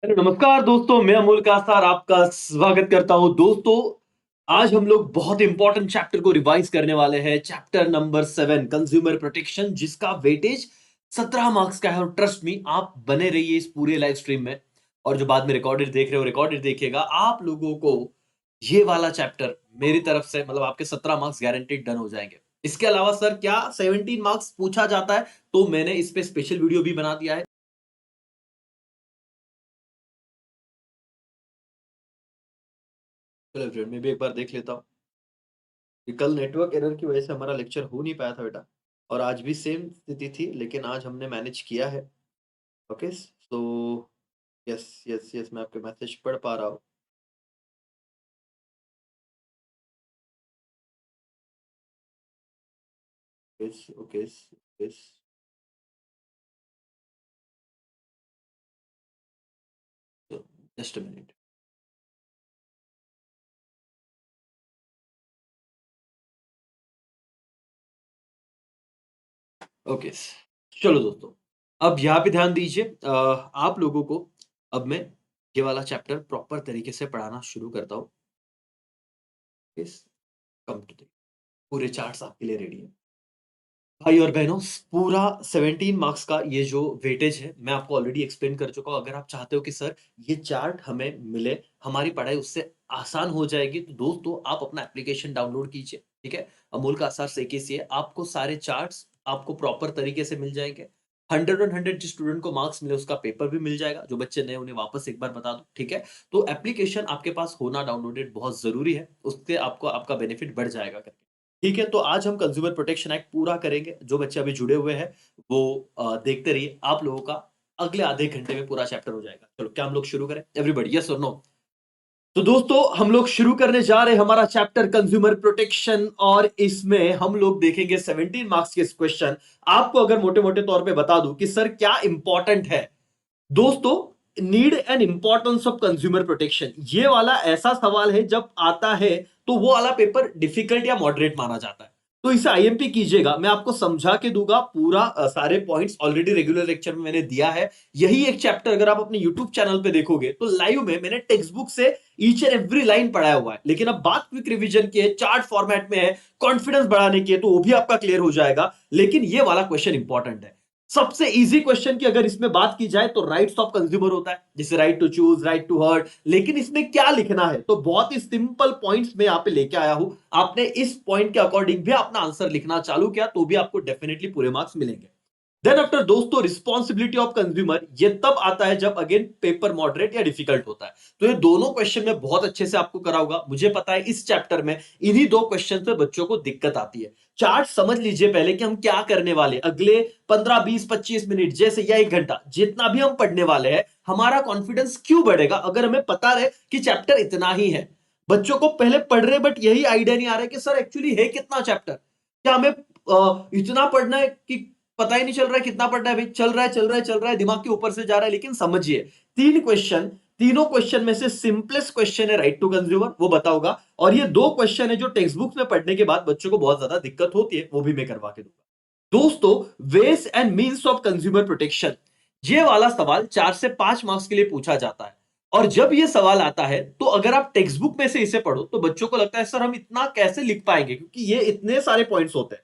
Hello नमस्कार दोस्तों, मैं अमोल कासार आपका स्वागत करता हूं। दोस्तों, आज हम लोग बहुत इंपॉर्टेंट चैप्टर को रिवाइज करने वाले हैं। चैप्टर नंबर 7 कंज्यूमर प्रोटेक्शन, जिसका वेटेज 17 मार्क्स का है। और ट्रस्ट मी, आप बने रहिए इस पूरे लाइव स्ट्रीम में। और जो बाद में रिकॉर्डेड देख रहे हो, रिकॉर्डेड देखिएगा। आप लोगों को ये वाला चैप्टर मेरी तरफ से मतलब आपके 17 मार्क्स गारंटीड डन हो जाएंगे। इसके अलावा सर क्या 17 मार्क्स पूछा जाता है, तो मैंने इस पे स्पेशल वीडियो भी बना दिया है। चलो फ्रेंड, मैं भी एक बार देख लेता हूँ कि कल नेटवर्क एरर की वजह से हमारा लेक्चर हो नहीं पाया था बेटा। और आज भी सेम स्थिति थी, लेकिन आज हमने मैनेज किया है। Okay, so yes yes yes, मैं आपके मैसेज पढ़ पा रहा हूँ। Yes okay yes. Just a minute. Okay, चलो दोस्तों, अब यहाँ पे ध्यान दीजिए। आप लोगों को अब मैं ये वाला चैप्टर प्रॉपर तरीके से पढ़ाना शुरू करता हूँ। यस, कम टू पूरे चार्ट्स आपके लिए रेडी है। भाई और बहनों, पूरा 17 मार्क्स का ये जो वेटेज है, मैं आपको ऑलरेडी एक्सप्लेन कर चुका हूँ। अगर आप चाहते हो कि सर ये चार्ट हमें मिले, हमारी पढ़ाई उससे आसान हो जाएगी, तो दोस्तों आप अपना एप्लीकेशन डाउनलोड कीजिए। ठीक है, अमूल का आसार सीखिए। आपको सारे चार्ट्स आपको प्रॉपर तरीके से मिल जाएंगे। 100 जिस स्टूडेंट को मार्क्स मिले उसका पेपर भी मिल जाएगा। जो बच्चे नए उन्हें वापस एक बार बता दो। ठीक है, तो एप्लीकेशन आपके पास होना डाउनलोडेड बहुत जरूरी है, उससे आपको आपका बेनिफिट बढ़ जाएगा। ठीक है, तो आज हम कंज्यूमर प्रोटेक्शन एक्ट पूरा करेंगे। जो बच्चे अभी जुड़े हुए हैं वो देखते रहिए। आप लोगों का अगले आधे घंटे में पूरा चैप्टर हो जाएगा। चलो, क्या हम लोग शुरू करें? एवरीबॉडी यस और नो? तो दोस्तों, हम लोग शुरू करने जा रहे हैं हमारा चैप्टर कंज्यूमर प्रोटेक्शन। और इसमें हम लोग देखेंगे 17 मार्क्स के क्वेश्चन। आपको अगर मोटे मोटे तौर पे बता दूं कि सर क्या इंपॉर्टेंट है दोस्तों, need and importance of consumer protection, ये वाला ऐसा सवाल है जब आता है तो वो वाला पेपर डिफिकल्ट या मॉडरेट माना जाता है। तो इसे आईएमपी कीजिएगा, मैं आपको समझा के दूंगा पूरा। सारे पॉइंट्स ऑलरेडी रेगुलर लेक्चर में मैंने दिया है। यही एक चैप्टर अगर आप अपने यूट्यूब चैनल पे देखोगे तो लाइव में मैंने टेक्स्ट बुक से ईच एंड एवरी लाइन पढ़ाया हुआ है। लेकिन अब बात क्विक रिवीजन की है, चार्ट फॉर्मेट में है, कॉन्फिडेंस बढ़ाने की है, तो वो भी आपका क्लियर हो जाएगा। लेकिन ये वाला क्वेश्चन इंपॉर्टेंट है। सबसे इजी क्वेश्चन की अगर इसमें बात की जाए तो राइट्स ऑफ कंज्यूमर होता है, जैसे right to choose, right to heard. लेकिन इसमें क्या लिखना है, तो बहुत ही सिंपल पॉइंट्स में यहां पे लेके आया हूं। आपने इस पॉइंट के अकॉर्डिंग भी अपना आंसर लिखना चालू किया तो भी आपको डेफिनेटली पूरे मार्क्स मिलेंगे। देन आफ्टर दोस्तों, रिस्पॉन्सिबिलिटी ऑफ कंज्यूमर, ये तब आता है जब अगेन पेपर मॉडरेट या डिफिकल्ट होता है। तो ये दोनों क्वेश्चन में बहुत अच्छे से आपको कराऊंगा। मुझे पता है इस चैप्टर में इन्हीं दो क्वेश्चन से बच्चों को दिक्कत आती है। चार्ट समझ लीजिए पहले कि हम क्या करने वाले। अगले 15 20 25 मिनट जैसे या 1 घंटा जितना भी हम पढ़ने वाले हैं, हमारा कॉन्फिडेंस क्यों बढ़ेगा अगर हमें पता रहे कि चैप्टर इतना ही है। बच्चों को पहले पढ़ रहे बट यही आइडिया नहीं आ रहा है कि सर एक्चुअली है कितना चैप्टर। क्या हमें इतना पढ़ना है कि पता ही नहीं चल रहा है कितना पढ़ना है। भाई चल रहा है चल रहा है चल रहा है, दिमाग के ऊपर से जा रहा है। लेकिन समझिए, तीन क्वेश्चन, तीनों क्वेश्चन में से सिंपलेस्ट क्वेश्चन है राइट टू कंज्यूमर, वो बताऊंगा। और ये दो क्वेश्चन है जो टेक्स्ट बुक में पढ़ने के बाद बच्चों को बहुत ज्यादा दिक्कत होती है, वो भी मैं करवा के दूंगा। दोस्तों, ways and means of consumer protection, ये वाला सवाल 4 से 5 मार्क्स के लिए पूछा जाता है। और जब ये सवाल आता है तो अगर आप टेक्स्ट बुक में से इसे पढ़ो तो बच्चों को लगता है सर हम इतना कैसे लिख पाएंगे, क्योंकि ये इतने सारे पॉइंट्स होते हैं।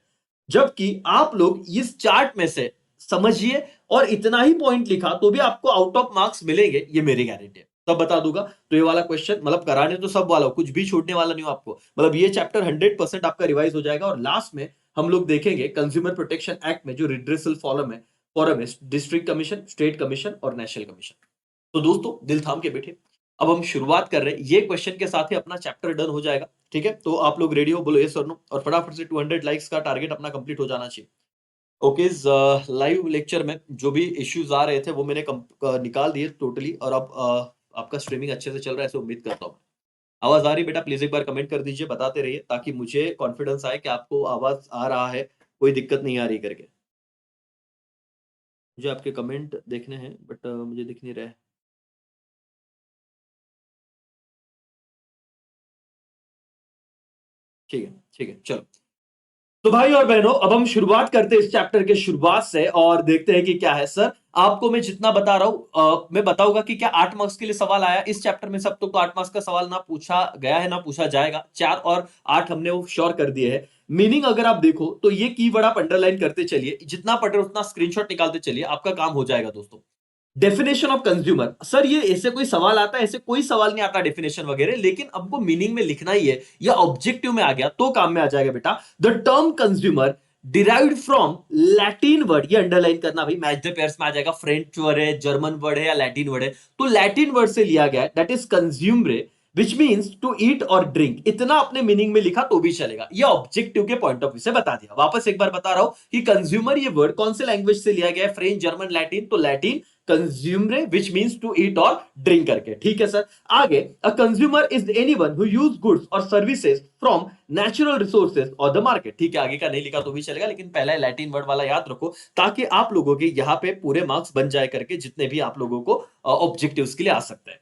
जबकि आप लोग इस चार्ट में से समझिए और इतना ही पॉइंट लिखा तो भी आपको आउट ऑफ मार्क्स मिलेंगे, ये मेरी गारंटी है। तब बता दूंगा। तो ये वाला क्वेश्चन मतलब कराने तो सब वाला हो, कुछ भी छूटने वाला नहीं हो आपको। मतलब ये चैप्टर 100% आपका रिवाइज हो जाएगा। और लास्ट में हम लोग देखेंगे कंज्यूमर प्रोटेक्शन एक्ट में जो रिड्रेसल फॉरम है, डिस्ट्रिक्ट कमीशन, स्टेट कमीशन और नेशनल कमीशन। तो दोस्तों, दिल थाम के बैठे, अब हम शुरुआत कर रहे हैं। ये क्वेश्चन के साथ ही अपना चैप्टर डन हो जाएगा। ठीक है, तो आप लोग रेडी हो? बोलो यस और नो, और फटाफट से 200 लाइक्स का टारगेट अपना कंप्लीट हो जाना चाहिए। ओके, लाइव लेक्चर में जो भी इश्यूज आ रहे थे वो मैंने निकाल दिए टोटली। और अब आपका स्ट्रीमिंग अच्छे से चल रहा है, ऐसे उम्मीद करता हूँ। आवाज आ रही बेटा? प्लीज एक बार कमेंट कर दीजिए, बताते रहिए ताकि मुझे कॉन्फिडेंस आए कि आपको आवाज आ रहा है, कोई दिक्कत नहीं आ रही करके। मुझे आपके कमेंट देखने हैं बट मुझे दिख नहीं रहे। ठीक है ठीक है, चलो। तो भाई और बहनों, अब हम शुरुआत करते हैं इस चैप्टर के शुरुआत से और देखते हैं कि क्या है। सर, आपको मैं जितना बता रहा हूं, मैं बताऊंगा कि क्या 8 मार्क्स के लिए सवाल आया इस चैप्टर में। सब तो 8 मार्क्स का सवाल ना पूछा गया है ना पूछा जाएगा। 4 और 8 हमने वो श्योर कर दिए हैं। मीनिंग अगर आप देखो तो ये कीवर्ड आप अंडरलाइन करते चलिए, जितना पढ़ रहे हो उतना स्क्रीनशॉट निकालते चलिए, आपका काम हो जाएगा दोस्तों। डेफिनेशन ऑफ कंज्यूमर, सर ये ऐसे कोई सवाल आता है? ऐसे कोई सवाल नहीं आता डेफिनेशन वगैरह, लेकिन हमको मीनिंग में लिखना ही है, या ऑब्जेक्टिव में आ गया तो काम में आ जाएगा बेटा। The term consumer derived from Latin word, ये अंडरलाइन करना भाई, मैच द पेयर्स में आ जाएगा। फ्रेंच वर्ड है, जर्मन वर्ड है या लैटिन वर्ड है, तो लैटिन वर्ड से लिया गया है, दैट इज कंज्यूमरे, विच मीन्स टू ईट और ड्रिंक। इतना अपने मीनिंग में लिखा तो भी चलेगा, ये ऑब्जेक्टिव के पॉइंट ऑफ व्यू से बता दिया। वापस एक बार बता रहा हूं कि कंज्यूमर ये वर्ड कौन से लैंग्वेज से लिया गया है, फ्रेंच, जर्मन, लैटिन, तो लैटिन कंज्यूमरे विच मीन्स टू ईट और ड्रिंक करके। ठीक है सर, आगे a consumer is anyone who use goods और सर्विसेज फ्रॉम नेचुरल रिसोर्सेज और द मार्केट। ठीक है, आगे का नहीं लिखा तो भी चलेगा, लेकिन पहला लैटिन वर्ड वाला याद रखो, ताकि आप लोगों के यहां पे पूरे मार्क्स बन जाए करके, जितने भी आप लोगों को ऑब्जेक्टिव्स के लिए आ सकते हैं।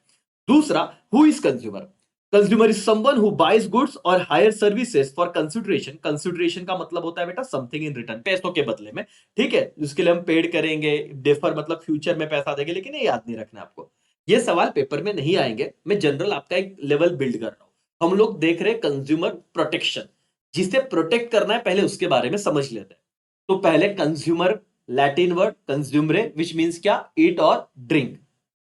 दूसरा, who is consumer? Consumer is someone who buys goods और hire services for consideration. Consideration का मतलब होता है बेटा समथिंग इन रिटर्न, पैसों के बदले में। ठीक है, जिसके लिए हम पेड करेंगे, डिफर मतलब फ्यूचर में पैसा देंगे, लेकिन ये याद नहीं रखना आपको। ये सवाल पेपर में नहीं आएंगे, मैं जनरल आपका एक लेवल बिल्ड कर रहा हूं। हम लोग देख रहे हैं कंज्यूमर प्रोटेक्शन, जिसे प्रोटेक्ट करना है पहले उसके बारे में समझ लेते हैं। तो पहले कंज्यूमर, लैटिन वर्ड कंज्यूमरे विच मींस क्या, ईट और ड्रिंक,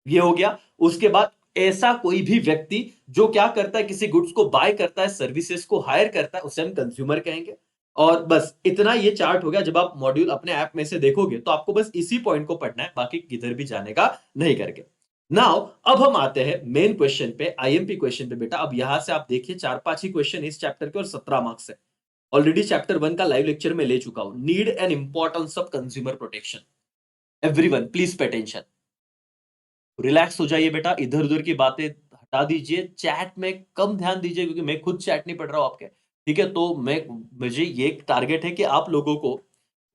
ये हो गया। उसके बाद ऐसा कोई भी व्यक्ति जो क्या करता है, किसी गुड्स को बाय करता है, सर्विसेज को हायर करता है, उसे हम कंज्यूमर कहेंगे। और बस इतना ये चार्ट हो गया। जब आप मॉड्यूल अपने ऐप में से देखोगे तो आपको बस इसी पॉइंट को पढ़ना है, बाकी किधर भी जाने का नहीं करके। नाउ अब हम आते हैं मेन क्वेश्चन पे, आईएमपी क्वेश्चन पे बेटा। अब यहां से आप देखिए 4-5 ही क्वेश्चन इस चैप्टर के और 17 मार्क्स है। ऑलरेडी चैप्टर 1 का लाइव लेक्चर में ले चुका हूं, need and importance of consumer protection. Everyone please pay attention, relax हो जाइए बेटा, इधर उधर की बातें हटा दीजिए, चैट में कम ध्यान दीजिए, क्योंकि मैं खुद चैट नहीं पढ़ रहा हूं आपके। ठीक है, तो मैं मुझे ये एक टारगेट है कि आप लोगों को,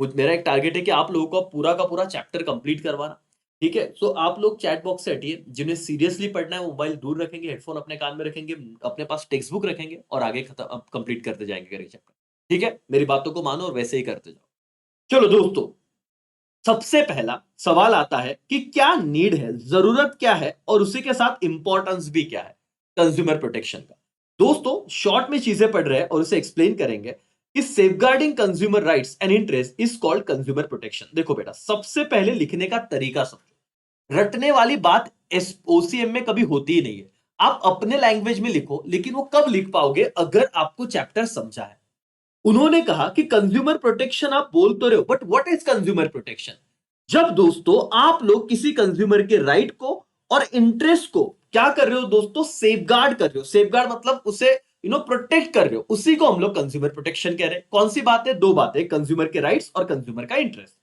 मेरा एक टारगेट है कि आप लोगों को पूरा का पूरा चैप्टर कंप्लीट करवाना। ठीक है, सो आप लोग चैट बॉक्स से हटिए, जिन्हें सीरियसली पढ़ना है वो मोबाइल दूर रखेंगे, हेडफोन अपने कान में रखेंगे, अपने पास टेक्स्ट बुक रखेंगे और आगे खत्म कंप्लीट करते जाएंगे करेंगे चैप्टर। ठीक है, मेरी बातों को मानो और वैसे ही करते जाओ। चलो दोस्तों, सबसे पहला सवाल आता है कि क्या नीड है, जरूरत क्या है, और उसी के साथ इंपॉर्टेंस भी क्या है कंज्यूमर प्रोटेक्शन का। दोस्तों शॉर्ट में चीजें पढ़ रहे हैं और उसे एक्सप्लेन करेंगे कि safeguarding consumer rights and interest is called consumer protection. देखो बेटा, सबसे पहले लिखने का तरीका समझो। रटने वाली बात ओसीएम में कभी होती ही नहीं है। आप अपने लैंग्वेज में लिखो, लेकिन वो कब लिख पाओगे अगर आपको चैप्टर समझा है। उन्होंने कहा कि कंज्यूमर प्रोटेक्शन आप बोल तो रहे हो, but what is consumer protection? जब दोस्तों आप लोग किसी कंज्यूमर के राइट को और इंटरेस्ट को क्या कर रहे हो दोस्तों, सेफगार्ड कर रहे हो। सेफगार्ड मतलब उसे प्रोटेक्ट कर रहे हो, उसी को हम लोग कंज्यूमर प्रोटेक्शन कह रहे हैं। कौन सी बात है? दो बातें, कंज्यूमर के राइट्स और कंज्यूमर का interest.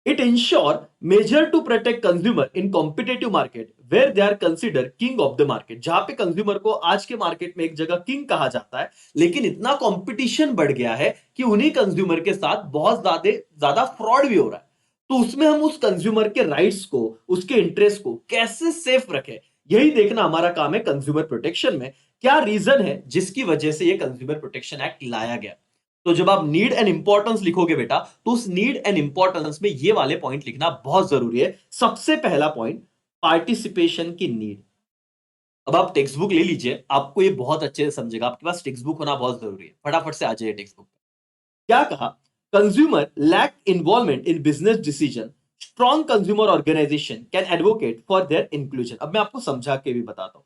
It ensure measure to protect consumer in competitive market where they are considered king of the market। जहां पे कंज्यूमर को आज के मार्केट में एक जगह किंग कहा जाता है, लेकिन इतना कंपटीशन बढ़ गया है कि उन्हीं कंज्यूमर के साथ बहुत ज्यादा ज्यादा फ्रॉड भी हो रहा है। तो उसमें हम उस कंज्यूमर के राइट्स को, उसके इंटरेस्ट को कैसे सेफ रखें, यही देखना हमारा काम है कंज्यूमर प्रोटेक्शन में। क्या रीजन है जिसकी वजह से ये कंज्यूमर प्रोटेक्शन एक्ट लाया गया। तो जब आप नीड एंड इंपॉर्टेंस लिखोगे बेटा, तो उस नीड एंड इंपॉर्टेंस में ये वाले पॉइंट लिखना बहुत जरूरी है। सबसे पहला पॉइंट, पार्टिसिपेशन की नीड। अब आप टेक्स्ट बुक ले लीजिए, आपको ये बहुत अच्छे से समझेगा। आपके पास टेक्स्ट बुक होना बहुत जरूरी है, फटाफट से आ जाइए टेक्स्ट बुक। क्या कहा? Consumer lack involvement in business decision, strong consumer organisation can advocate for their inclusion. अब मैं आपको समझा के भी बताता हूं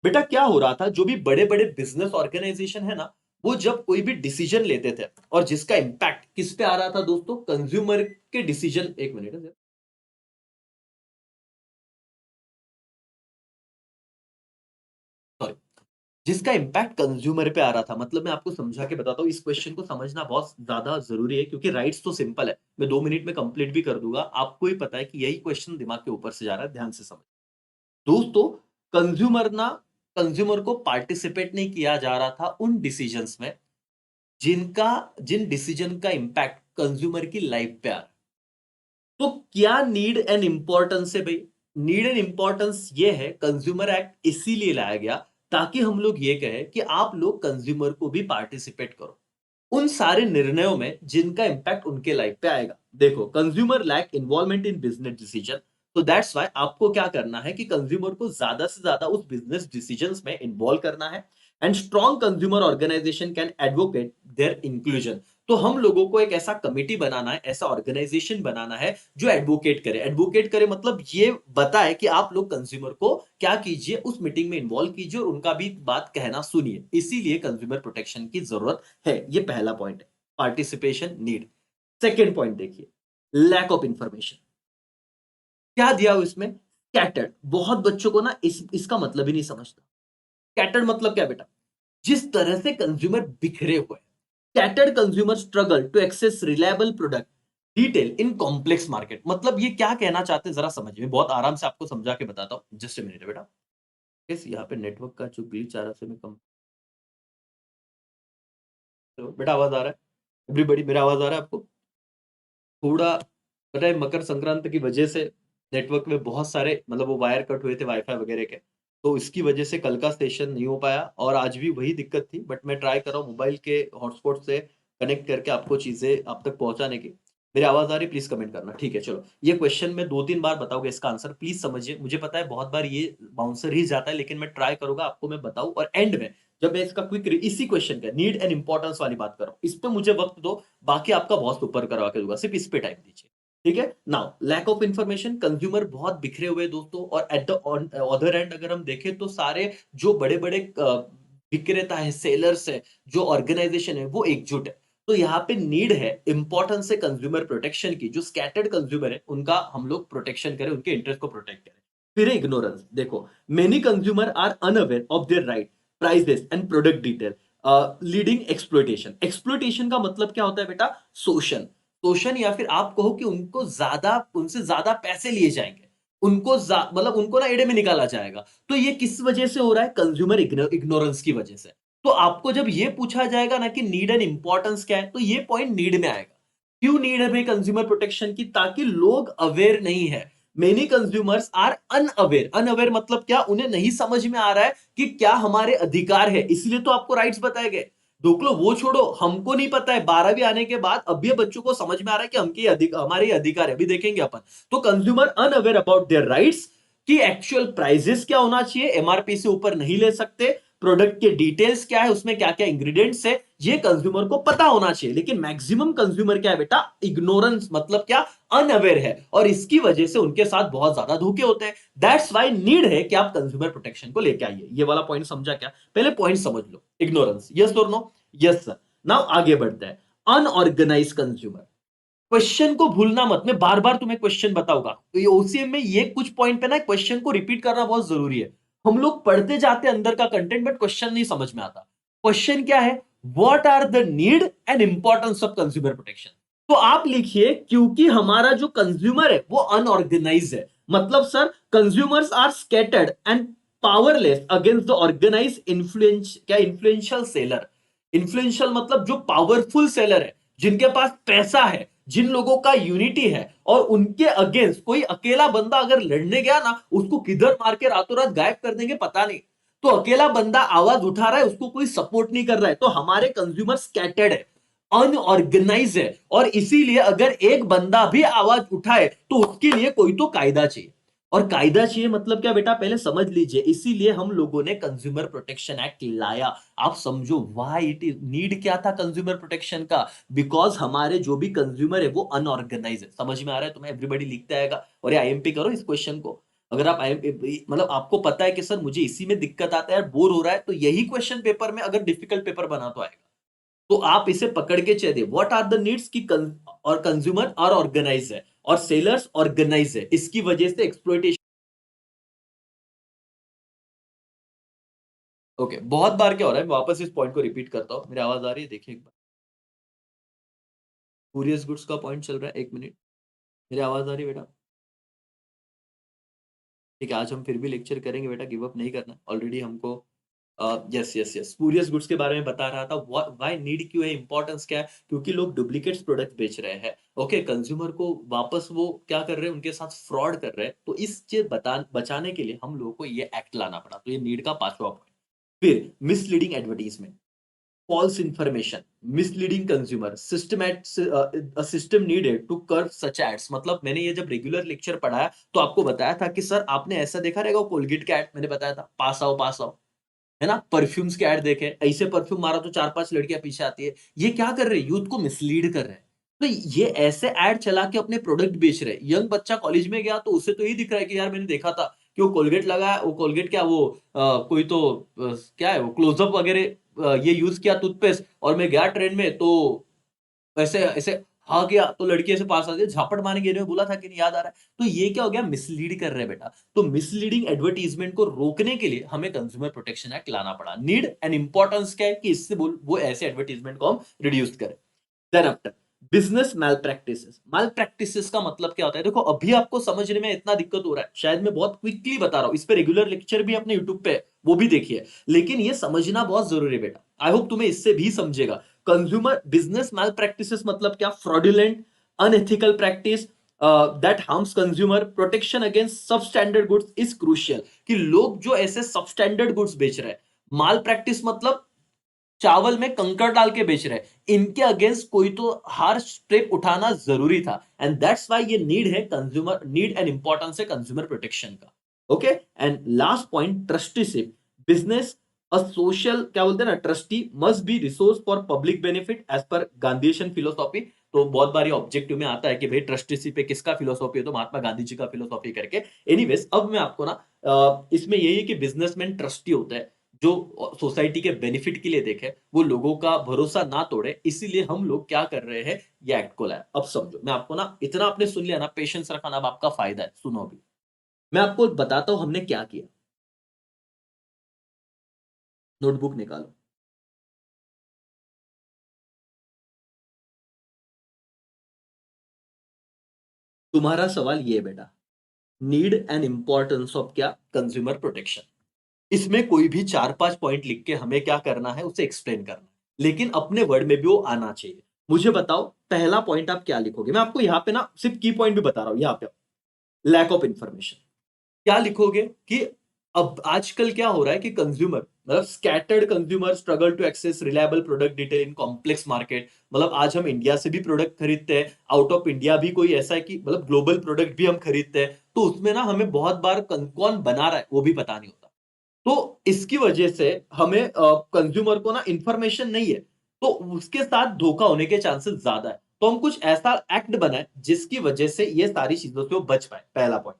बेटा, क्या हो रहा था। जो भी बड़े बड़े बिजनेस ऑर्गेनाइजेशन है ना, वो जब कोई भी डिसीजन लेते थे और जिसका इंपैक्ट किस पे आ रहा था दोस्तों, कंज्यूमर के डिसीजन, एक मिनट, सॉरी, जिसका इंपैक्ट कंज्यूमर पे आ रहा था। मतलब मैं आपको समझा के बताता हूं, इस क्वेश्चन को समझना बहुत ज्यादा जरूरी है, क्योंकि राइट्स तो सिंपल है, मैं 2 मिनट में कंप्लीट भी कर दूंगा। आपको ही पता है कि यही क्वेश्चन दिमाग के ऊपर से जा रहा है, ध्यान से समझ। दोस्तों, कंज्यूमर को पार्टिसिपेट नहीं किया जा रहा था उन डिसीजंस में जिनका जिन डिसीजन का इंपैक्ट कंज्यूमर की लाइफ पे आ रहा है। तो क्या नीड एंड इंपॉर्टेंस है भाई? नीड एंड इंपॉर्टेंस ये है, कंज्यूमर एक्ट इसीलिए लाया गया ताकि हम लोग ये कहें कि आप लोग कंज्यूमर को भी पार्टिसिपेट करो। उन सारे निर्णयों में जिनका इम्पैक्ट उनके लाइफ पे आएगा। देखो, consumer lack involvement in business decision, तो दैट्स व्हाई आपको क्या करना है कि कंज्यूमर को ज़्यादा से ज़्यादा उस बिज़नेस डिसीजंस में इन्वॉल्व करना है। And strong consumer organisation can advocate their inclusion. तो हम लोगों को एक ऐसा कमिटी बनाना है, ऐसा ऑर्गेनाइजेशन बनाना है जो एडवोकेट करे। एडवोकेट करे मतलब ये बताए कि आप लोग कंज्यूमर को क्या कीजिए, उस मीटिंग में इन्वॉल्व कीजिए और उनका भी बात कहना सुनिए। इसीलिए कंज्यूमर प्रोटेक्शन की ज़रूरत है। ये पहला पॉइंट है, पार्टिसिपेशन नीड। सेकंड पॉइंट देखिए, लैक ऑफ इंफॉर्मेशन। क्या दिया हुआ इसमें? स्कैटर्ड। बहुत बच्चों को ना इसका मतलब ही नहीं समझता। स्कैटर्ड मतलब क्या बेटा? जिस तरह से कंज्यूमर बिखरे हुए हैं। Scattered consumer struggle to access reliable product detail in complex market. मतलब ये क्या कहना चाहते हैं जरा समझिए, बहुत आराम से आपको समझा के बताता हूं। जस्ट अ मिनट बेटा। इस यहाँ पे नेटवर्क का जो ग्लिच आ रहा है, मैं कम। तो बेटा आवाज आ रहा है? एवरीबॉडी, मेरा आवाज आ रहा है आपको? थोड़ा पता है, मकर संक्रांति की वजह से नेटवर्क में बहुत सारे मतलब वो वायर कट हुए थे वाईफ़ाई वगैरह के। तो इसकी वजह से कल का सेशन नहीं हो पाया और आज भी वही दिक्कत थी, बट मैं ट्राई कर रहा हूँ मोबाइल के हॉटस्पॉट से कनेक्ट करके आपको चीज़ें आप तक पहुँचाने की। मेरी आवाज़ आ रही है? प्लीज़ कमेंट करना। ठीक है, चलो। ये क्वेश्चन मैं 2-3 बार बताऊँगा इसका आंसर, प्लीज़ समझिए। मुझे पता है बहुत बार ये बाउंसर ही जाता है, लेकिन मैं ट्राई करूँगा आपको मैं बताऊँ और एंड में जब मैं इसका क्विक इसी क्वेश्चन का नीड एंड इम्पोर्टेंस वाली बात कर रहा हूँ, इस पे मुझे वक़्त दो, बाकी आपका बहुत सुपर करवा के दूँगा, सिर्फ़ इस पे टाइम दीजिए। ठीक है? Now lack of information, consumer बहुत बिखरे हुए हैं दोस्तों, और at the on other end अगर हम देखें तो सारे जो बड़े-बड़े विक्रेता हैं, सेलर्स हैं, जो ऑर्गेनाइजेशन है, वो एकजुट है। तो यहाँ पे नीड है, इम्पोर्टेंस है कंज्यूमर प्रोटेक्शन की। जो स्कैटर्ड कंज्यूमर है, उनका हम लोग प्रोटेक्शन करें, उनके इंटरेस्ट को प्रोटेक्ट करें। फिर है इग्नोरेंस। देखो, many consumer are unaware of their right, prices and product detail leading exploitation. Exploitation का मतलब क्या होता है बेटा? शोषण। शोषण, या फिर आप कहो कि उनको ज़्यादा उनसे ज़्यादा पैसे लिए जाएँगे। उनको मतलब उनको ना एड़े में निकाला जाएगा। तो ये किस वजह से हो रहा है? कंज्यूमर इग्नोरेंस की वजह से। तो आपको जब ये पूछा जाएगा ना कि नीड एंड इम्पोर्टेंस क्या है? तो ये पॉइंट नीड में आएगा। क्यों नीड है भई कंज्यूमर प्रोटेक्शन की? ताकि लोग अवेयर नहीं है। Many consumers are unaware. Unaware मतलब क्या? उन्हें नहीं समझ में आ रहा है कि क्या हमारे अधिकार है। इसलिए तो आपको राइट्स बताए गए। ढोकलो वो छोड़ो, हमको नहीं पता है 12वीं आने के बाद अब ये बच्चों को समझ में आ रहा है कि हमारे ये अधिकार है, अभी देखेंगे अपन। तो consumer unaware about their rights, कि एक्चुअल प्राइसेस क्या होना चाहिए, एमआरपी से ऊपर नहीं ले सकते, प्रोडक्ट के डिटेल्स क्या है, उसमें क्या-क्या इंग्रेडिएंट्स है, ये कंज्यूमर को पता होना चाहिए। लेकिन मैक्सिमम कंज्यूमर क्या है बेटा? इग्नोरेंस मतलब क्या? अनअवेयर है, और इसकी वजह से उनके साथ बहुत ज्यादा धोखे होते हैं। दैट्स व्हाई नीड है कि आप कंज्यूमर प्रोटेक्शन को लेके आइए। ये वाला पॉइंट समझा क्या? पहले पॉइंट समझ लो। इग्नोरेंस, यस और नो? Yes sir. नाउ आगे बढ़ते हैं। Unorganised consumer. क्वेश्चन को भूलना मत, मैं बार-बार तुम्हें क्वेश्चन बताऊंगा। तो ये ओसीएम में ये कुछ पॉइंट पे ना क्वेश्चन को रिपीट करना बहुत जरूरी है। हम लोग पढ़ते जाते हैं अंदर का कंटेंट, बट क्वेश्चन नहीं समझ में आता। क्वेश्चन क्या है? What are the need and importance of consumer protection? तो आप लिखिए, क्योंकि हमारा जो कंज्यूमर है वो अनऑर्गेनाइज है। मतलब sir, consumers are scattered and powerless against the organise influence क्या इन्फ्लुएंशियल सेलर। इन्फ्लुएंशियल मतलब जो पावरफुल सेलर है, जिनके पास पैसा है, जिन लोगों का यूनिटी है, और उनके अगेंस्ट कोई अकेला बंदा अगर लड़ने गया ना, उसको किधर मार के रातों रात गायब कर देंगे पता नहीं। तो अकेला बंदा आवाज उठा रहा है, उसको कोई सपोर्ट नहीं कर रहा है। तो हमारे कंज्यूमर स्कैटर्ड है, अनऑर्गेनाइज है, और इसीलिए अगर एक बंदा भी आवाज उठाए तो उसके लिए कोई तो कायदा चाहिए। और कायदा चाहिए मतलब क्या बेटा? पहले समझ लीजिए। इसीलिए हम लोगों ने कंज्यूमर प्रोटेक्शन एक्ट लाया। आप समझो व्हाई इट इज नीड, क्या था कंज्यूमर प्रोटेक्शन का? बिकॉज हमारे जो भी कंज्यूमर है वो अनऑर्गेनाइज है। समझ में आ रहा है तुम्हें? एवरीबॉडी लिखता आएगा, और ये आईएमपी करो इस क्वेश्चन को। अगर आप मतलब आपको पता है कि सर मुझे इसी में दिक्कत आता है, बोर हो रहा है, तो यही क्वेश्चन पेपर में अगर डिफिकल्ट पेपर बना तो आएगा। तो आप इसे पकड़ के चलिए। व्हाट आर द नीड्स की और कंज्यूमर और ऑर्गेनाइज है, और सेलर्स ऑर्गेनाइज है, इसकी वजह से एक्सप्लॉइटेशन। ओके, बहुत बार क्या हो रहा है, मैं वापस इस पॉइंट को रिपीट करता हूं। मेरी आवाज आ रही है? देखिए एक बार। स्पूरियस गुड्स का पॉइंट चल रहा है, एक मिनट। मेरी आवाज आ रही है बेटा? ठीक है, आज हम फिर भी लेक्चर करेंगे बेटा, गिव अप नहीं करना। ऑलरेडी हमको yes yes yes spurious goods के बारे में बता रहा था। व्हाई नीड क्यों है, इंपॉर्टेंस क्या है? क्योंकि लोग डुप्लीकेट्स प्रोडक्ट बेच रहे हैं। ओके, कंज्यूमर को वापस वो क्या कर रहे हैं, उनके साथ फ्रॉड कर रहे हैं। तो इस चीज बचाने के लिए हम लोगों को ये एक्ट लाना पड़ा। तो ये नीड का पांचवा पॉइंट। फिर misleading advertisement. false information, misleading consumer, a system needed to curb such ads। मतलब मैंने ये जब रेगुलर लेक्चर पढ़ाया तो आपको बताया था कि सर आपने ऐसा देखा रहेगा कोलगेट का एड, मैंने बताया था पास आओ, है ना? परफ्यूम्स के ऐड देखे, ऐसे परफ्यूम मारा तो 4-5 लड़कियाँ पीछे आती है। ये क्या कर रहे हैं? यूथ को मिसलीड कर रहे हैं। तो ये ऐसे ऐड चला के अपने प्रोडक्ट बेच रहे हैं। यंग बच्चा कॉलेज में गया तो उसे तो यही दिख रहा है कि यार मैंने देखा था कि वो कोलगेट लगाया, वो कोलगेट क्या वो कोई तो क्या है वो क्लोज़अप वगैरह ये यूज़ किया टूथपेस्ट और मैं गया ट्रेन में तो ऐसे ऐसे हाँ किया तो लड़की ऐसे पास आ गई, झापड़ मारने गिरे में बोला था कि नहीं याद आ रहा है। तो ये क्या हो गया मिसलीड कर रहे हैं बेटा। तो मिसलीडिंग एडवर्टाइजमेंट को रोकने के लिए हमें कंज्यूमर प्रोटेक्शन एक्ट लाना पड़ा। नीड एंड इंपॉर्टेंस क्या है कि इससे वो ऐसे एडवर्टाइजमेंट को हम रिड्यूस करें। देन आफ्टर बिजनेस मैल प्रैक्टिसेस। मैल प्रैक्टिसेस का मतलब क्या होता है? देखो अभी आपको समझने में इतना दिक्कत हो रहा है, शायद मैं बहुत क्विकली बता रहा हूं, इस पे रेगुलर लेक्चर भी अपने यूट्यूब पे है, वो भी देखिए। लेकिन ये समझना बहुत जरूरी है बेटा। आई होप तुम्हें इससे भी समझेगा। कंज्यूमर बिजनेस मैल प्रैक्टिसेस मतलब क्या? Fraudulent unethical practice that harms consumer, protection against सब स्टैंडर्ड गुड्स इज क्रूशियल। कि लोग जो ऐसे सब स्टैंडर्ड गुड्स बेच रहे हैं, माल प्रैक्टिस मतलब चावल में कंकड़ डाल के बेच रहे हैं, इनके अगेंस्ट कोई तो हार्श स्टेप उठाना जरूरी था। एंड दैट्स व्हाई ये नीड है कंज्यूमर, नीड एंड इंपॉर्टेंस है कंज्यूमर प्रोटेक्शन का। Okay. And last point trusteeship. Business a social क्या बोलते हैं ना, trustee must be resource for public benefit as per Gandhian philosophy. तो बहुत बारी ऑब्जेक्टिव में आता है कि भाई ट्रस्टीशिप पे किसका फिलोसॉफी है, तो महात्मा गांधी जी का फिलोसॉफी करके। एनीवेज अब मैं आपको ना इसमें यही है कि बिजनेसमैन ट्रस्टी होता है जो सोसाइटी के बेनिफिट के लिए देखे, वो लोगों का भरोसा ना तोड़े, इसीलिए हम लोग क्या कर रहे हैं, ये एक्ट को लाया। अब समझो, मैं आपको ना इतना आपने सुन लिया ना, पेशेंस रखना अब आपका फायदा है। सुनो अभी मैं आपको बताता हूं हमने क्या किया। नोटबुक निकालो। तुम्हारा सवाल ये है बेटा, नीड एंड इंपॉर्टेंस ऑफ क्या, कंज्यूमर प्रोटेक्शन। इसमें कोई भी 4-5 पॉइंट लिख के हमें क्या करना है, उसे एक्सप्लेन करना है, लेकिन अपने वर्ड में भी वो आना चाहिए। मुझे बताओ पहला पॉइंट आप क्या लिखोगे? मैं आपको यहाँ पे ना सिर्फ की पॉइंट भी बता रहा हूं। यहाँ पे लैक ऑफ इंफॉर्मेशन क्या लिखोगे कि अब आजकल क्या हो रहा है कि कंज्यूमर मतलब scattered consumer struggle to access reliable product detail in complex market. मतलब आज हम इंडिया से भी प्रोडक्ट खरीदते हैं, आउट ऑफ इंडिया भी कोई ऐसा है कि मतलब ग्लोबल प्रोडक्ट भी हम खरीदते हैं, तो उसमें ना हमें बहुत बार कौन बना रहा है वो भी पता नहीं होता। तो इसकी वजह से हमें कंज्यूमर को ना इंफॉर्मेशन नहीं है, तो उसके साथ धोखा होने के चांसेस ज्यादा है। तो हम कुछ ऐसा एक्ट बनाए जिसकी वजह से ये सारी चीजों से वो बच पाए। पहला पॉइंट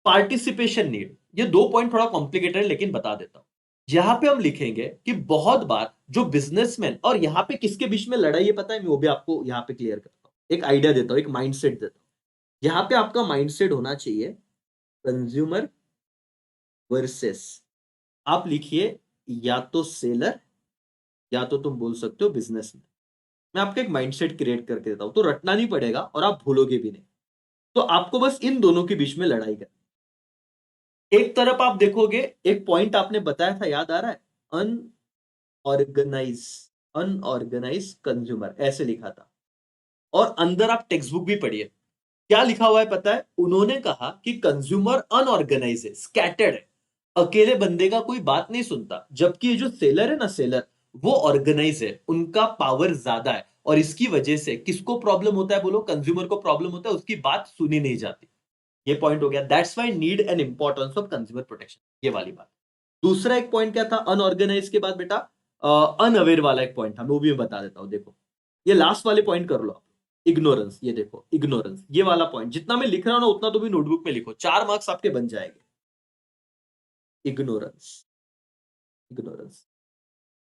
पार्टिसिपेशन नीड। ये दो पॉइंट थोड़ा कॉम्प्लिकेटेड है लेकिन बता देता हूं। यहां पे हम लिखेंगे कि बहुत बार जो बिजनेसमैन और यहां पे किसके बीच में लड़ाई है पता है, मैं वो भी आपको यहां पे क्लियर करता हूं, एक आइडिया देता हूं, एक माइंडसेट देता हूं। यहां पे आपका माइंडसेट होना चाहिए कंज्यूमर वर्सेस, आप लिखिए या तो सेलर या तो तुम बोल सकते हो बिजनेसमैन। मैं आपको एक माइंडसेट क्रिएट करके देता हूं, तो रटना नहीं पड़ेगा और आप भूलोगे भी नहीं। तो आपको बस इन दोनों के बीच में लड़ाई करनी। एक तरफ आप देखोगे, एक पॉइंट आपने बताया था याद आ रहा है, अनऑर्गेनाइज, अनऑर्गेनाइज कंज्यूमर ऐसे लिखा था। और अंदर आप टेक्स्ट बुक भी पढ़िए, क्या लिखा हुआ है पता है? उन्होंने कहा कि कंज्यूमर अनऑर्गेनाइज है, स्कैटर्ड है, अकेले बंदे का कोई बात नहीं सुनता। जबकि ये जो सेलर है ना, सेलर वो ऑर्गेनाइज है, उनका पावर ज्यादा है, और इसकी वजह से किसको प्रॉब्लम होता है बोलो? कंज्यूमर को प्रॉब्लम होता है, उसकी बात सुनी नहीं जाती। ये पॉइंट हो गया। That's why need and importance of consumer protection, ये वाली बात। दूसरा एक पॉइंट क्या था अनऑर्गेनाइज के बाद बेटा? अनअवेयर वाला एक पॉइंट था, वो भी मैं बता देता हूं। देखो ये लास्ट वाले पॉइंट कर लो आप, इग्नोरेंस। ये देखो इग्नोरेंस, ये वाला पॉइंट जितना मैं लिख रहा हूं ना उतना तो भी नोटबुक में लिखो, 4 मार्क्स आपके बन जाएंगे। Ignorance, ignorance.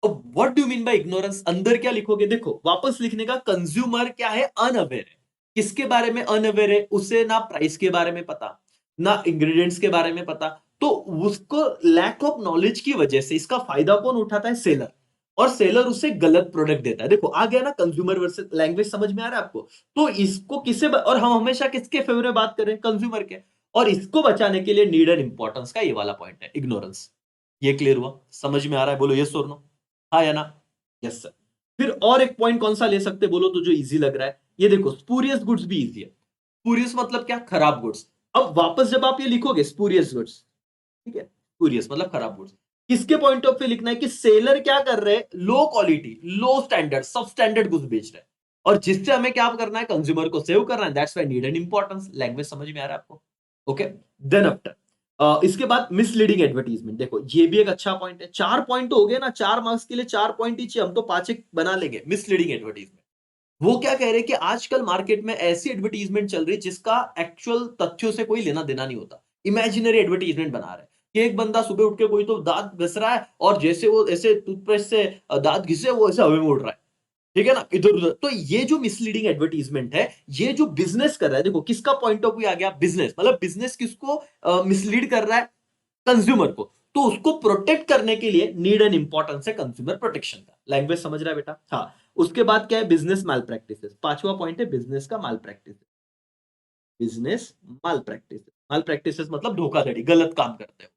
अब what do mean by ignorance? अंदर क्या लिखोगे? देखो वापस लिखने का, कंज्यूमर क्या है, अनअवेयर है। किसके बारे में अनअवेयर है? उसे ना प्राइस के बारे में पता, ना इंग्रेडिएंट्स के बारे में पता। तो उसको लैक ऑफ नॉलेज की वजह से इसका फायदा कौन उठाता है? सेलर। और सेलर उसे गलत प्रोडक्ट देता है। देखो आ गया ना कंज्यूमर वर्सेस, लैंग्वेज समझ में आ रहा है आपको? तो इसको और हम हमेशा किसके फेवर में बात करें? कंज्यूमर के। और इसको बचाने के लिए नीड एंड इंपॉर्टेंस का ये वाला पॉइंट है, इग्नोरेंस। ये क्लियर हुआ? समझ में आ रहा है? बोलो यस और नो। हाँ या ना? Yes sir. फिर और एक पॉइंट कौन सा ले सकते बोलो तो, जो इजी लग रहा है? ये देखो स्पूरियस गुड्स भी इजी है। स्पूरियस मतलब क्या? खराब गुड्स। अब वापस जब आप ये लिखोगे स्पूरियस गुड्स, ठीक है, स्पूरियस मतलब खराब गुड्स, किसके पॉइंट ऑफ व्यू लिखना है कि सेलर क्या कर रहे हैं, लो क्वालिटी, लो स्टैंडर्ड, सब स्टैंडर्ड गुड्स बेच रहे हैं, और जिससे हमें क्या करना है, कंज्यूमर को सेव करना है। That's why need and importance. Language समझ में आ रहा है आपको? ओके, देन आफ्टर इसके बाद मिसलीडिंग एडवर्टीजमेंट। देखो ये भी एक अच्छा पॉइंट है। 4 पॉइंट तो हो गए ना, 4 मार्क्स के लिए 4 पॉइंट ही चाहिए, हम तो 5 एक बना लेंगे। मिसलीडिंग एडवर्टीजमेंट, वो क्या कह रहे हैं कि आजकल मार्केट में ऐसी एडवर्टीजमेंट चल रही है जिसका एक्चुअल तथ्यों से कोई लेना देना नहीं होता। इमेजिनरी एडवर्टीजमेंट बना रहे हैं कि एक बंदा सुबह उठ के कोई तो दांत घस रहा है, और जैसे वो ऐसे टूथब्रश से दांत घिसे वो ऐसे हवा में उड़ रहा है, ठीक है ना, इधर उधर। तो ये जो मिसलीडिंग एडवर्टीजमेंट है, ये जो बिजनेस कर रहा है, देखो किसका पॉइंट ऑफ व्यू आ गया, बिजनेस। मतलब बिजनेस किसको मिसलीड कर रहा है, कंज्यूमर को। तो उसको प्रोटेक्ट करने के लिए नीड एंड इंपॉर्टेंस है कंज्यूमर प्रोटेक्शन का। लैंग्वेज समझ रहा है बेटा? हाँ। उसके बाद क्या है, बिजनेस माल प्रैक्टिसेस। पांचवा पॉइंट है बिजनेस का माल प्रैक्टिस। बिजनेस माल प्रैक्टिस, माल प्रैक्टिसेस मतलब धोखाधड़ी, गलत काम करते हो।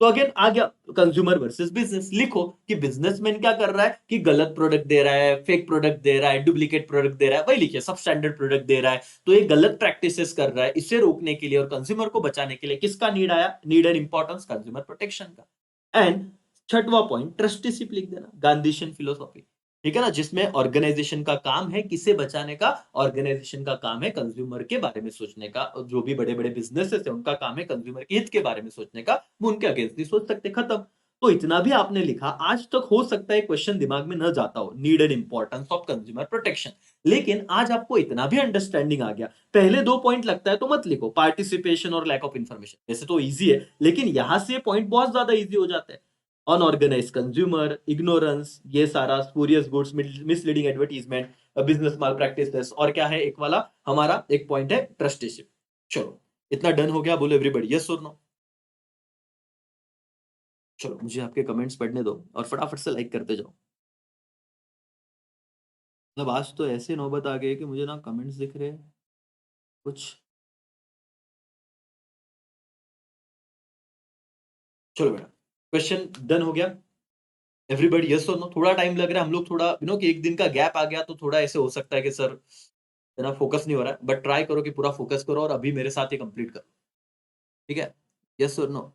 तो अगेन आ गया कंज्यूमर वर्सेस बिजनेस। लिखो कि बिजनेसमैन क्या कर रहा है कि गलत प्रोडक्ट दे रहा है, फेक प्रोडक्ट दे रहा है, डुप्लीकेट प्रोडक्ट दे रहा है, वही लिखिए, सब स्टैंडर्ड प्रोडक्ट दे रहा है। तो ये गलत प्रैक्टिसेस कर रहा है। इसे रोकने के लिए और कंज्यूमर को बचाने के लिए किसका नीड आया, need and importance consumer protection का। एंड छठवां पॉइंट ट्रस्टीशिप लिख देना, गांधीशियन फिलोसॉफी, ठीक है ना, जिसमें ऑर्गेनाइजेशन का काम है किसे बचाने का, ऑर्गेनाइजेशन का काम है कंज्यूमर के बारे में सोचने का। और जो भी बड़े बड़े बिजनेसेस है उनका काम है कंज्यूमर के हित के बारे में सोचने का, वो उनके अगेंस्ट नहीं सोच सकते। खत्म। तो इतना भी आपने लिखा, आज तक हो सकता है क्वेश्चन दिमाग में न जाता हो, need and importance of consumer protection, लेकिन आज आपको इतना भी अंडरस्टैंडिंग आ गया। पहले 2 पॉइंट लगता है तो मत लिखो, पार्टिसिपेशन और लैक ऑफ इंफॉर्मेशन, वैसे तो इजी है, लेकिन यहां से पॉइंट बहुत ज्यादा इजी हो जाता है। अनऑर्गेनाइज कंज्यूमर, इग्नोरेंस, ये सारा spurious goods, misleading advertisement, business malpractices, और क्या है एक वाला हमारा एक पॉइंट है ट्रस्टीशिप। चलो इतना डन हो गया, बोलो एवरीबॉडी यस और नो। चलो मुझे आपके कमेंट्स पढ़ने दो और फटाफट से लाइक करते जाओ। मतलब आज तो ऐसे नौबत आ गई है कि मुझे ना कमेंट्स दिख रहे हैं कुछ। चलो बेटा, क्वेश्चन डन हो गया, एवरीबॉडी यस और नो। थोड़ा टाइम लग रहा है, हम लोग थोड़ा कि एक दिन का गैप आ गया तो थोड़ा ऐसे हो सकता है कि सर है ना फोकस नहीं हो रहा है, बट ट्राई करो कि पूरा फोकस करो और अभी मेरे साथ ये कंप्लीट करो, ठीक है? यस और नो।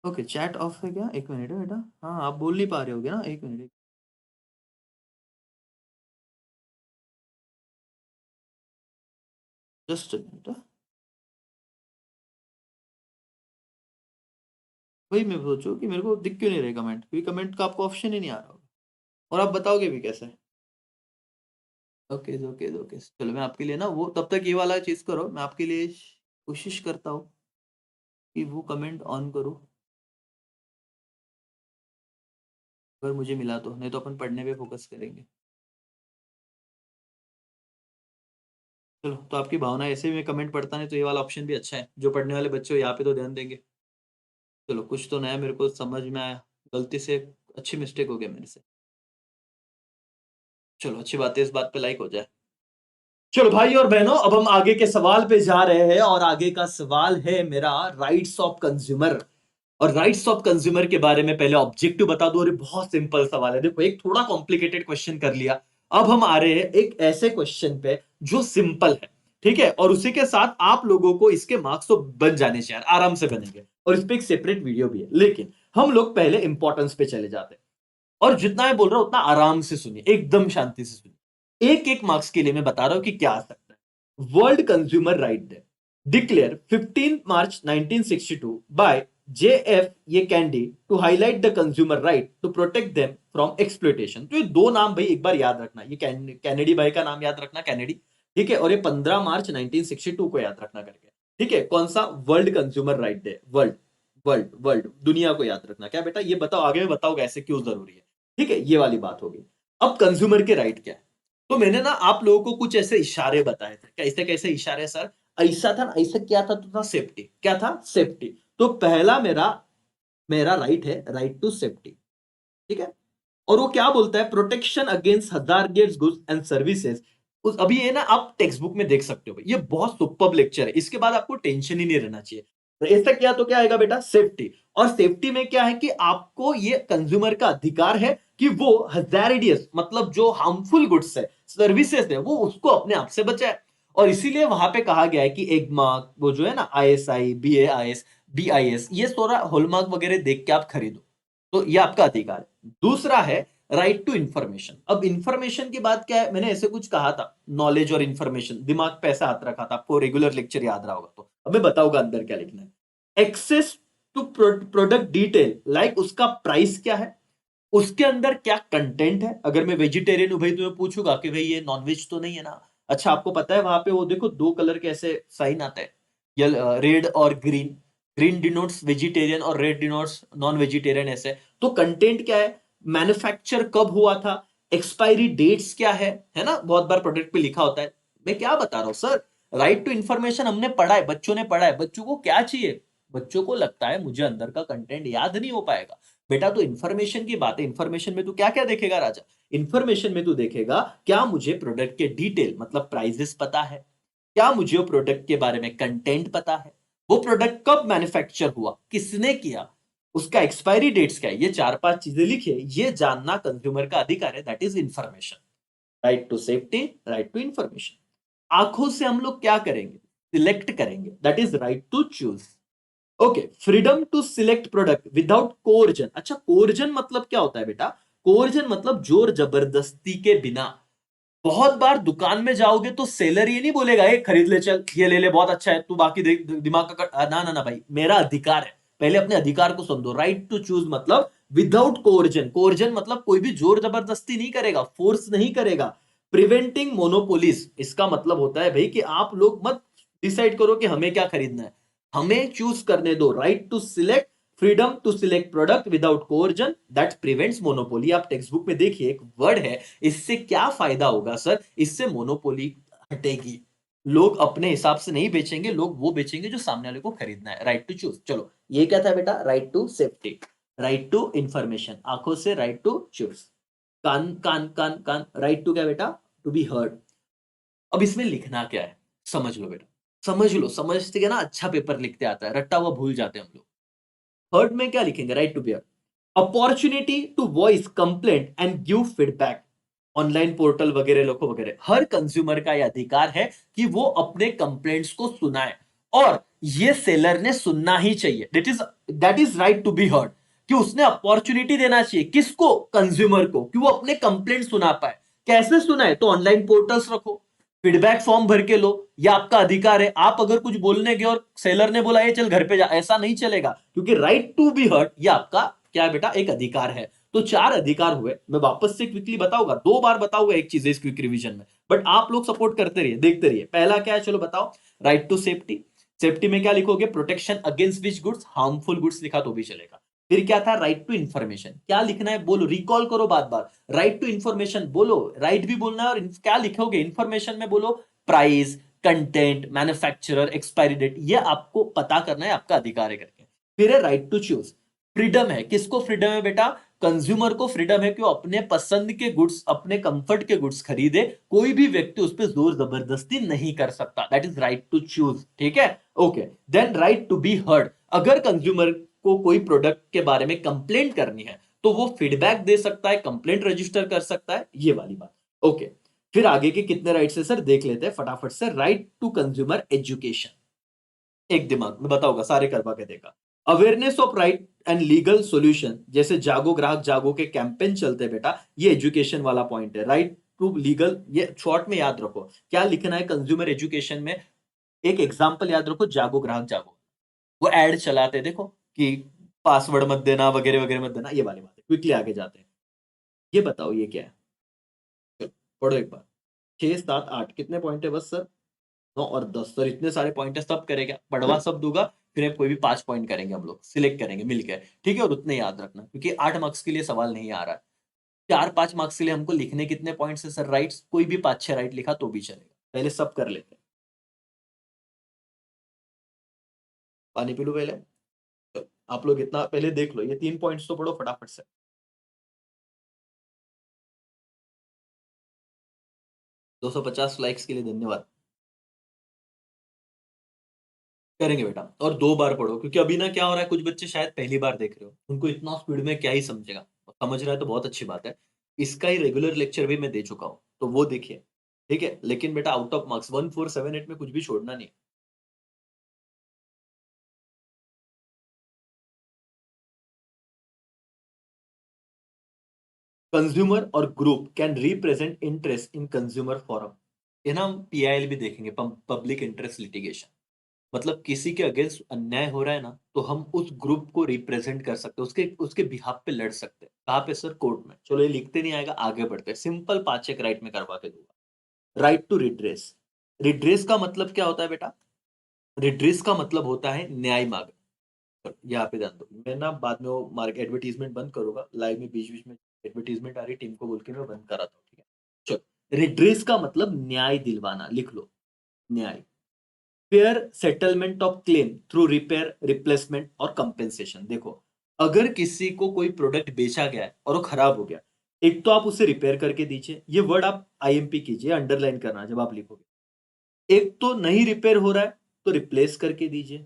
ओके, चैट ऑफ है क्या? एक मिनट है बेटा। हाँ आप बोल नहीं पा रहे होगे ना, एक मिनट। Just minute. वही मैं सोचू कि मेरे को दिख क्यों नहीं रहे कमेंट, क्योंकि कमेंट का आपको ऑप्शन ही नहीं आ रहा होगा, और आप बताओगे भी कैसे? ओके ओके ओके, चलो मैं आपके लिए ना वो तब तक ये वाला चीज करो, मैं आपके लिए कोशिश करता हूँ कि वो कमेंट ऑन करूँ, अगर मुझे मिला तो, नहीं तो अपन पढ़ने पे फोकस करेंगे। चलो तो आपकी भावना ऐसे भी मैं कमेंट पढ़ता नहीं तो ये वाला ऑप्शन भी अच्छा है, जो पढ़ने वाले बच्चे हो यहाँ पे तो ध्यान देंगे। चलो कुछ तो नया मेरे को समझ में आया, गलती से अच्छी मिस्टेक हो गया मेरे से। चलो अच्छी बात है, इस बात पे लाइक हो जाए। चलो भाई और बहनों, अब हम आगे के सवाल पे जा रहे हैं, और आगे का सवाल है मेरा राइट्स ऑफ कंज्यूमर। और राइट्स ऑफ कंज्यूमर के बारे में पहले ऑब्जेक्टिव बता दो, और ये बहुत सिंपल सवाल है। देखो एक थोड़ा कॉम्प्लिकेटेड क्वेश्चन कर लिया, अब हम आ रहे हैं एक ऐसे क्वेश्चन पे जो सिंपल है, ठीक है, और उसी के साथ आप लोगों को इसके मार्क्स तो बन जाने चाहिए, आराम से बनेंगे, और इस पे एक सेपरेट वीडियो भी है। लेकिन हम लोग पहले इंपॉर्टेंस पे चले जाते हैं, और जितना मैं बोल रहा हूं उतना आराम से सुनिए, एकदम शांति से सुनिए। एक एक मार्क्स के लिए मैं बता रहा हूं कि क्या आ सकता है। World consumer right day declare 15 March 1962 by JF ये Kennedy to highlight the consumer right to protect them from exploitation. तो ये दो नाम भाई एक बार याद रखना, ये कैनेडी भाई का नाम याद रखना, कैनेडी, ठीक है, और ये 15 मार्च 1962 को याद रखना करके, ठीक है। कौन सा? World consumer right day, world, world world, दुनिया को याद रखना। क्या बेटा ये बताओ, आगे में बताओगे ऐसे क्यों जरूरी है, ठीक है, ये वाली बात होगी। अब कंज्यूमर के राइट क्या है, तो मैंने ना आप लोगों को कुछ ऐसे इशारे बताए थे, कैसे कैसे इशारे सर? ऐसा था ना, ऐसा क्या था, तो था सेफ्टी। क्या था? सेफ्टी। तो पहला मेरा मेरा राइट है, राइट टू सेफ्टी, ठीक है। और वो क्या बोलता है? Protection against hazardous goods and services. उस अभी ये ना आप टेक्स्ट बुक में देख सकते हो, ये बहुत सुपर्ब लेक्चर है, इसके बाद आपको टेंशन ही नहीं रहना चाहिए। तो ऐसा क्या तो क्या आएगा बेटा? सेफ्टी। और सेफ्टी में क्या है कि आपको ये कंज्यूमर का अधिकार है कि वो हजारिडियस मतलब जो हार्मफुल गुड्स है, सर्विसेज है, वो उसको अपने आप से बचाए। और इसीलिए वहां पे कहा गया है कि एगमार्क, वो जो है ना ISI, BAIS, BIS, ये सारा हॉलमार्क वगैरह देख के आप खरीदो, तो ये आपका अधिकार है। दूसरा है राइट टू इंफॉर्मेशन। अब इंफॉर्मेशन की बात क्या है, मैंने ऐसे कुछ कहा था, नॉलेज और इंफॉर्मेशन, दिमाग पे ऐसा हाथ रखा था, आपको रेगुलर लेक्चर याद रहा होगा, तो अब मैं बताऊंगा अंदर क्या लिखना है। Access to product detail, like उसका प्राइस क्या है, उसके अंदर क्या कंटेंट है। अगर मैं वेजिटेरियन हूं भाई, तो मैं पूछूंगा कि भाई ये नॉनवेज तो नहीं है ना। अच्छा, आपको पता है वहां पे वो देखो दो कलर के ऐसे साइन आता है, रेड और ग्रीन। ग्रीन डिनोट्स वेजिटेरियन और रेड डिनोट्स नॉन वेजिटेरियन, ऐसे। तो कंटेंट क्या है, मैन्युफैक्चर कब हुआ था, एक्सपायरी डेट्स क्या है ना, बहुत बार प्रोडक्ट पे लिखा होता है। मैं क्या बता रहा हूँ सर, राइट टू इंफॉर्मेशन हमने पढ़ा है, बच्चों ने पढ़ा है। बच्चों को क्या चाहिए, बच्चों को लगता है मुझे अंदर का कंटेंट याद नहीं हो पाएगा। बेटा, तो इन्फॉर्मेशन की बात है, इन्फॉर्मेशन में तू क्या क्या देखेगा राजा, इन्फॉर्मेशन में तू देखेगा क्या मुझे प्रोडक्ट के डिटेल मतलब प्राइसेस पता है, क्या मुझे वो प्रोडक्ट के बारे में कंटेंट पता है, वो प्रोडक्ट कब मैन्युफैक्चर हुआ, किसने किया, उसका एक्सपायरी डेट्स क्या है, ये चार पांच चीजें लिखिए, ये जानना कंज्यूमर का अधिकार है, that is information. Right to safety, right to information. आंखों से हम लोग क्या करेंगे, सिलेक्ट करेंगे, that is right to choose. Okay, freedom to select product without coercion. अच्छा, कोर्जन मतलब क्या होता है बेटा, कोर्जन मतलब जोर जबरदस्ती के बिना। बहुत बार दुकान में जाओगे तो सेलर ये नहीं बोलेगा ए खरीद ले, चल ये ले ले, बहुत अच्छा है, तू बाकी दिमाग का ना ना ना भाई, मेरा अधिकार है, पहले अपने अधिकार को समझो। राइट टू चूज मतलब विदाउट कोर्जन, कोर्जन मतलब कोई भी जोर जबरदस्ती नहीं करेगा, फोर्स नहीं करेगा। प्रिवेंटिंग मोनोपोलिस, इसका मतलब होता है भाई कि आप लोग मत डिसाइड करो कि हमें क्या खरीदना है, हमें चूज करने दो। Right to select, freedom to select product without coercion, that prevents monopoly. आप टेक्स्ट बुक में देखिए एक वर्ड है, इससे क्या फायदा होगा सर, इससे मोनोपोली हटेगी, लोग अपने हिसाब से नहीं बेचेंगे, लोग वो बेचेंगे जो सामने वाले को खरीदना है। राइट टू चूज, चलो ये क्या था बेटा, right to safety, right to information, आंखों से राइट टू चूज, कान कान कान कान, राइट टू क्या बेटा, टू बी हर्ड। अब इसमें लिखना क्या है, समझ लो बेटा, समझ लो, समझते क्या ना, अच्छा पेपर लिखते आता है, रट्टा हुआ भूल जाते हैं हम लोग। हर्ड में क्या लिखेंगे, right to beer, opportunity to voice complaint and give feedback. Online portal वगैरह लोगों वगैरह, हर कंज्यूमर का यह अधिकार है कि वो अपने कंप्लेंट्स को सुनाए, और ये सेलर ने सुनना ही चाहिए, that is right to be heard. कि उसने अपॉर्चुनिटी देना चाहिए किसको, कंज्यूमर को, कि वो अपने कंप्लेंट सुना पाए। कैसे सुनाए, तो ऑनलाइन पोर्टल्स रखो, फीडबैक फॉर्म भर के लो, ये आपका अधिकार है। आप अगर कुछ बोलने गए और सेलर ने बोला ये चल घर पे जा, ऐसा नहीं चलेगा, क्योंकि राइट टू बी हर्ट ये आपका क्या है बेटा, एक अधिकार है। तो चार अधिकार हुए, मैं वापस से क्विकली बताऊंगा, दो बार बताऊंगा एक चीज इस क्विक रिवीजन में, बट आप लोग सपोर्ट करते रहिए, देखते रहिए। पहला क्या है, चलो बताओ, राइट टू सेफ्टी। सेफ्टी में क्या लिखोगे, protection against which goods, harmful goods लिखा तो भी चलेगा। फिर क्या था, राइट टू इंफॉर्मेशन, क्या लिखना है बोलो, रिकॉल करो बार बार, राइट टू इंफॉर्मेशन बोलो, राइट भी बोलना है, और क्या लिखोगे इंफॉर्मेशन में बोलो, price, content, manufacturer, expiry date, ये आपको पता करना है, आपका अधिकार है करके। फिर है राइट टू चूज, फ्रीडम है, किसको फ्रीडम है बेटा, कंज्यूमर को फ्रीडम है कि वो अपने पसंद के गुड्स, अपने कंफर्ट के गुड्स खरीदे, कोई भी व्यक्ति उस पर जोर जबरदस्ती नहीं कर सकता, that is right to choose, ठीक है। Okay, then right to be heard, अगर कंज्यूमर को कोई प्रोडक्ट के बारे में कंप्लेंट करनी है तो वो फीडबैक दे सकता है, कंप्लेंट रजिस्टर कर सकता है, ये वाली बात। ओके, फिर आगे के कितने राइट्स है सर, देख लेते हैं फटाफट से। राइट टू कंज्यूमर एजुकेशन, एक दिमाग में बताऊंगा, सारे करवा के देखा। Awareness of right and legal solution, जैसे जागो ग्राहक जागो के कैंपेन चलते हैं बेटा, ये एजुकेशन वाला पॉइंट है। राइट टू लीगल, ये शॉर्ट में याद रखो, क्या लिखना है कंज्यूमर एजुकेशन में। एक एग्जांपल याद रखो, जागो ग्राहक जागो, वो एड चलाते हैं देखो, कि पासवर्ड मत देना वगैरह वगैरह मत देना, ये वाली बात है। क्विकली आगे जाते हैं, ये बताओ ये क्या है, चलो पढ़ो एक बार। 6 7 8 कितने पॉइंट है बस सर, 9 और 10 सर, इतने सारे पॉइंट है, सब करेगा, पढ़वा सब दूंगा। फिर कोई भी 5 पॉइंट करेंगे, हम लोग सिलेक्ट करेंगे मिलकर, ठीक है। और उतने याद रखना, क्योंकि 8 मार्क्स के लिए सवाल नहीं आ रहा है। 4 5 मार्क्स के लिए हमको लिखने कितने पॉइंट्स है सर, राइट्स, कोई भी 5 6 राइट लिखा तो भी चलेगा, पहले सब कर लेते हैं। पानी पी लो पहले, चलो, आप लोग इतना पहले देख लो, ये 3 पॉइंट्स तो पढ़ो फटाफट से। 250 लाइक्स के लिए धन्यवाद। करेंगे बेटा, और 2 बार पढ़ो, क्योंकि अभी ना क्या हो रहा है, कुछ बच्चे शायद पहली बार देख रहे हो, उनको इतना स्पीड में क्या ही समझेगा, और समझ रहा है तो बहुत अच्छी बात है। इसका ही रेगुलर लेक्चर भी मैं दे चुका हूँ, तो वो देखिए, ठीक है? लेकिन बेटा आउट ऑफ मार्क्स 1478 में कुछ भी छोड़ना नहीं है। कंज्यूमर और group can represent interest in consumer forum. ये ना हम पीआईएल भी देखेंगे, पब्लिक इंटरेस्ट लिटिगेशन। मतलब किसी के अगेंस्ट अन्याय हो रहा है ना, तो हम उस ग्रुप को रिप्रेजेंट कर सकते हैं, उसके उसके बिहाफ पे लड़ सकते हैं। कहाँ पे सर? कोर्ट में। चलो ये लिखते नहीं आएगा, आगे बढ़ते हैं। सिंपल 5 चेक राइट में करवा के दूंगा। Right to redress. रिड्रेस का मतलब क्या होता है बेटा? रिड्रेस का मतलब होता है न्याय मांगना। यहाँ पे ध्यान दो। मैं ना बाद में वो मार्केट एडवर्टाइजमेंट बंद करूंगा, लाइव में बीच-बीच में एडवर्टाइजमेंट आ रही टीम को बोल के मैं बंद कराता हूँ, ठीक है? चलो, रिड्रेस का मतलब न्याय दिलवाना, लिख लो, न्याय। Fair settlement of claim through repair, replacement और कंपेंसेशन। देखो, अगर किसी को कोई प्रोडक्ट बेचा गया है और वो खराब हो गया, एक तो आप उसे रिपेयर करके दीजिए, ये वर्ड आप आईएमपी कीजिए, अंडरलाइन करना जब आप लिखोगे। एक तो नहीं रिपेयर हो रहा है, तो रिप्लेस करके दीजिए।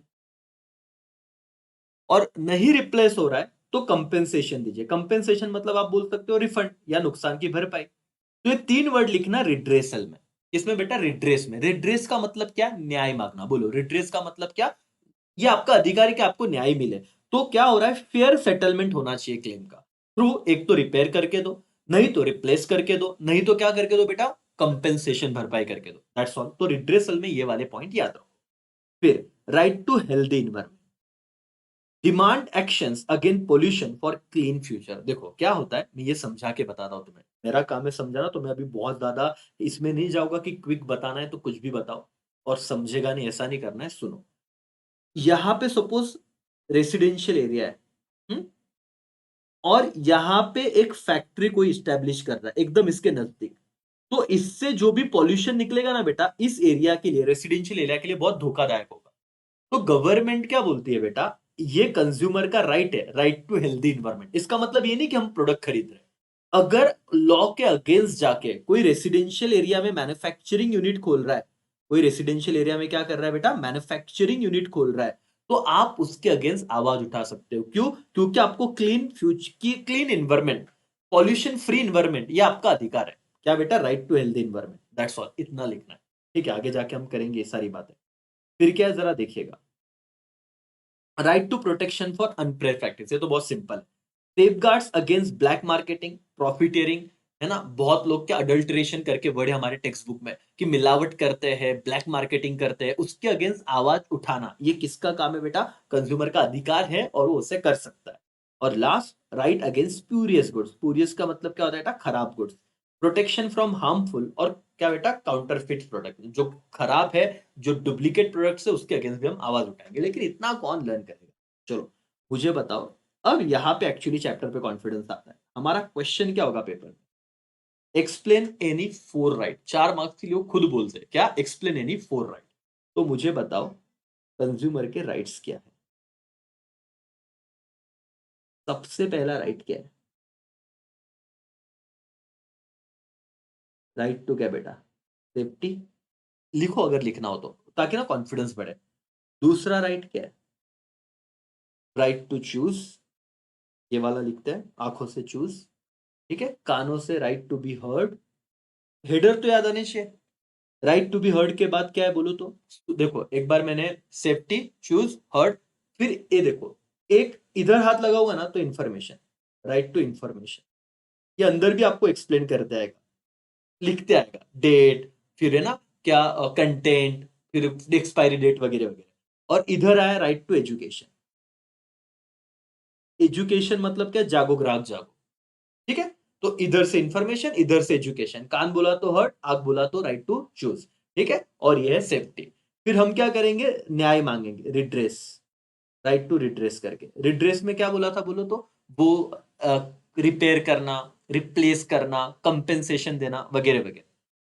और नहीं रिप्लेस हो रहा है तो कंपेंसेशन दीजिए। कंपेंसेशन मतलब आप बोल सकते हो रिफंड या नुकसान की भरपाई। तो ये 3 वर्ड लिखना रिड्रेसल में। किसमें बेटा? रिड्रेस में। रिड्रेस का मतलब क्या? न्याय मांगना। बोलो, रिड्रेस का मतलब क्या? ये आपका अधिकार है कि आपको न्याय मिले। तो क्या हो रहा है? फेयर सेटलमेंट होना चाहिए क्लेम का। थ्रू एक तो रिपेयर करके दो, नहीं तो रिप्लेस करके दो, नहीं तो क्या करके दो बेटा? कंपेंसेशन भरपाई करके दो। That's all. तो रिड्रेसल में ये वाले पॉइंट याद रखो। फिर right to healthy environment. Demand actions against pollution for clean future. देखो क्या होता है, मैं ये समझा के बता रहा हूं तुम्हें। मेरा काम है समझाना, तो मैं अभी बहुत ज्यादा इसमें नहीं जाऊंगा कि क्विक बताना है तो कुछ भी बताओ और समझेगा नहीं, ऐसा नहीं करना है। सुनो, यहाँ पे सपोज रेसिडेंशियल एरिया है, हम्म? और यहाँ पे एक फैक्ट्री कोई स्टैब्लिश कर रहा है एकदम इसके नजदीक। तो इससे जो भी पॉल्यूशन निकलेगा ना बेटा, इस एरिया के लिए, रेसिडेंशियल एरिया के लिए बहुत धोखादायक होगा। तो गवर्नमेंट क्या बोलती है बेटा? ये कंज्यूमर का राइट है, राइट टू हेल्दी इन्वायरमेंट। इसका मतलब ये नहीं कि हम प्रोडक्ट खरीद रहे हैं। अगर लॉ के अगेंस्ट जाके कोई रेसिडेंशियल एरिया में मैन्युफैक्चरिंग यूनिट खोल रहा है, कोई रेसिडेंशियल एरिया में क्या कर रहा है बेटा? मैन्युफैक्चरिंग यूनिट खोल रहा है, तो आप उसके अगेंस्ट आवाज उठा सकते हो। क्यों? क्योंकि आपको क्लीन फ्यूचर की, clean environment, pollution free environment, ये आपका अधिकार है। क्या बेटा? Right to healthy environment. That's all, इतना लिखना है। ठीक है, आगे जाके हम करेंगे ये सारी बातें। फिर क्या है, जरा देखिएगा। Right to protection for unfair practice, ये तो बहुत सिंपल है। Safeguards against black marketing, profiteering, है ना? बहुत लोग क्या अडल्ट्रेशन करके वर्ड है हमारे टेक्स्ट बुक में कि मिलावट करते हैं, ब्लैक मार्केटिंग करते हैं, उसके अगेंस्ट आवाज उठाना, ये किसका काम है बेटा? कंज्यूमर का अधिकार है और वो उसे कर सकता है। और last, right against spurious goods. Spurious का मतलब क्या होता है बेटा? खराब गुड्स। प्रोटेक्शन फ्रॉम हार्मफुल और क्या बेटा? काउंटरफिट प्रोडक्ट, जो खराब है, जो डुप्लीकेट प्रोडक्ट्स है, उसके अगेंस्ट भी हम आवाज उठाएंगे। लेकिन इतना कौन लर्न करेगा? चलो, मुझे बताओ। अब यहाँ पे एक्चुअली चैप्टर पे कॉन्फिडेंस आता है। हमारा क्वेश्चन क्या होगा पेपर में? Explain any four right. 4 marks के लिए वो खुद बोलते हैं क्या? Explain any four right. तो मुझे बताओ, कंज्यूमर के राइट्स क्या है? सबसे पहला राइट क्या है? राइट टू क्या बेटा? सेफ्टी। लिखो अगर लिखना हो तो, ताकि ना कॉन्फिडेंस बढ़े। दूसरा राइट क्या है? Right to choose. ये वाला लिखते हैं, आंखों से चूज। ठीक है, कानों से right to be heard. Header तो याद आने चाहिए। राइट टू बी हर्ड के बाद क्या है बोलो तो? देखो, एक बार मैंने सेफ्टी, चूज, हर्ड, फिर ये देखो, एक इधर हाथ लगा हुआ ना, तो इंफॉर्मेशन, राइट टू इंफॉर्मेशन। ये अंदर भी आपको एक्सप्लेन करते आएगा, लिखते आएगा, डेट, फिर है ना क्या, कंटेंट, फिर एक्सपायरी डेट वगैरह वगैरह। और इधर आया राइट टू एजुकेशन। एजुकेशन मतलब क्या? जागो ग्राहक जागो। ठीक है, तो इधर से इंफॉर्मेशन, इधर से एजुकेशन, कान बोला तो हर्ट, आंख बोला तो राइट टू चूज। ठीक है, और ये है सेफ्टी। फिर हम क्या करेंगे? न्याय मांगेंगे, रिड्रेस। राइट टू रिड्रेस करके, रिड्रेस में क्या बोला था बोलो तो? वो रिपेयर करना, रिप्लेस करना, कंपेंसेशन देना, वगैरह वगैरह।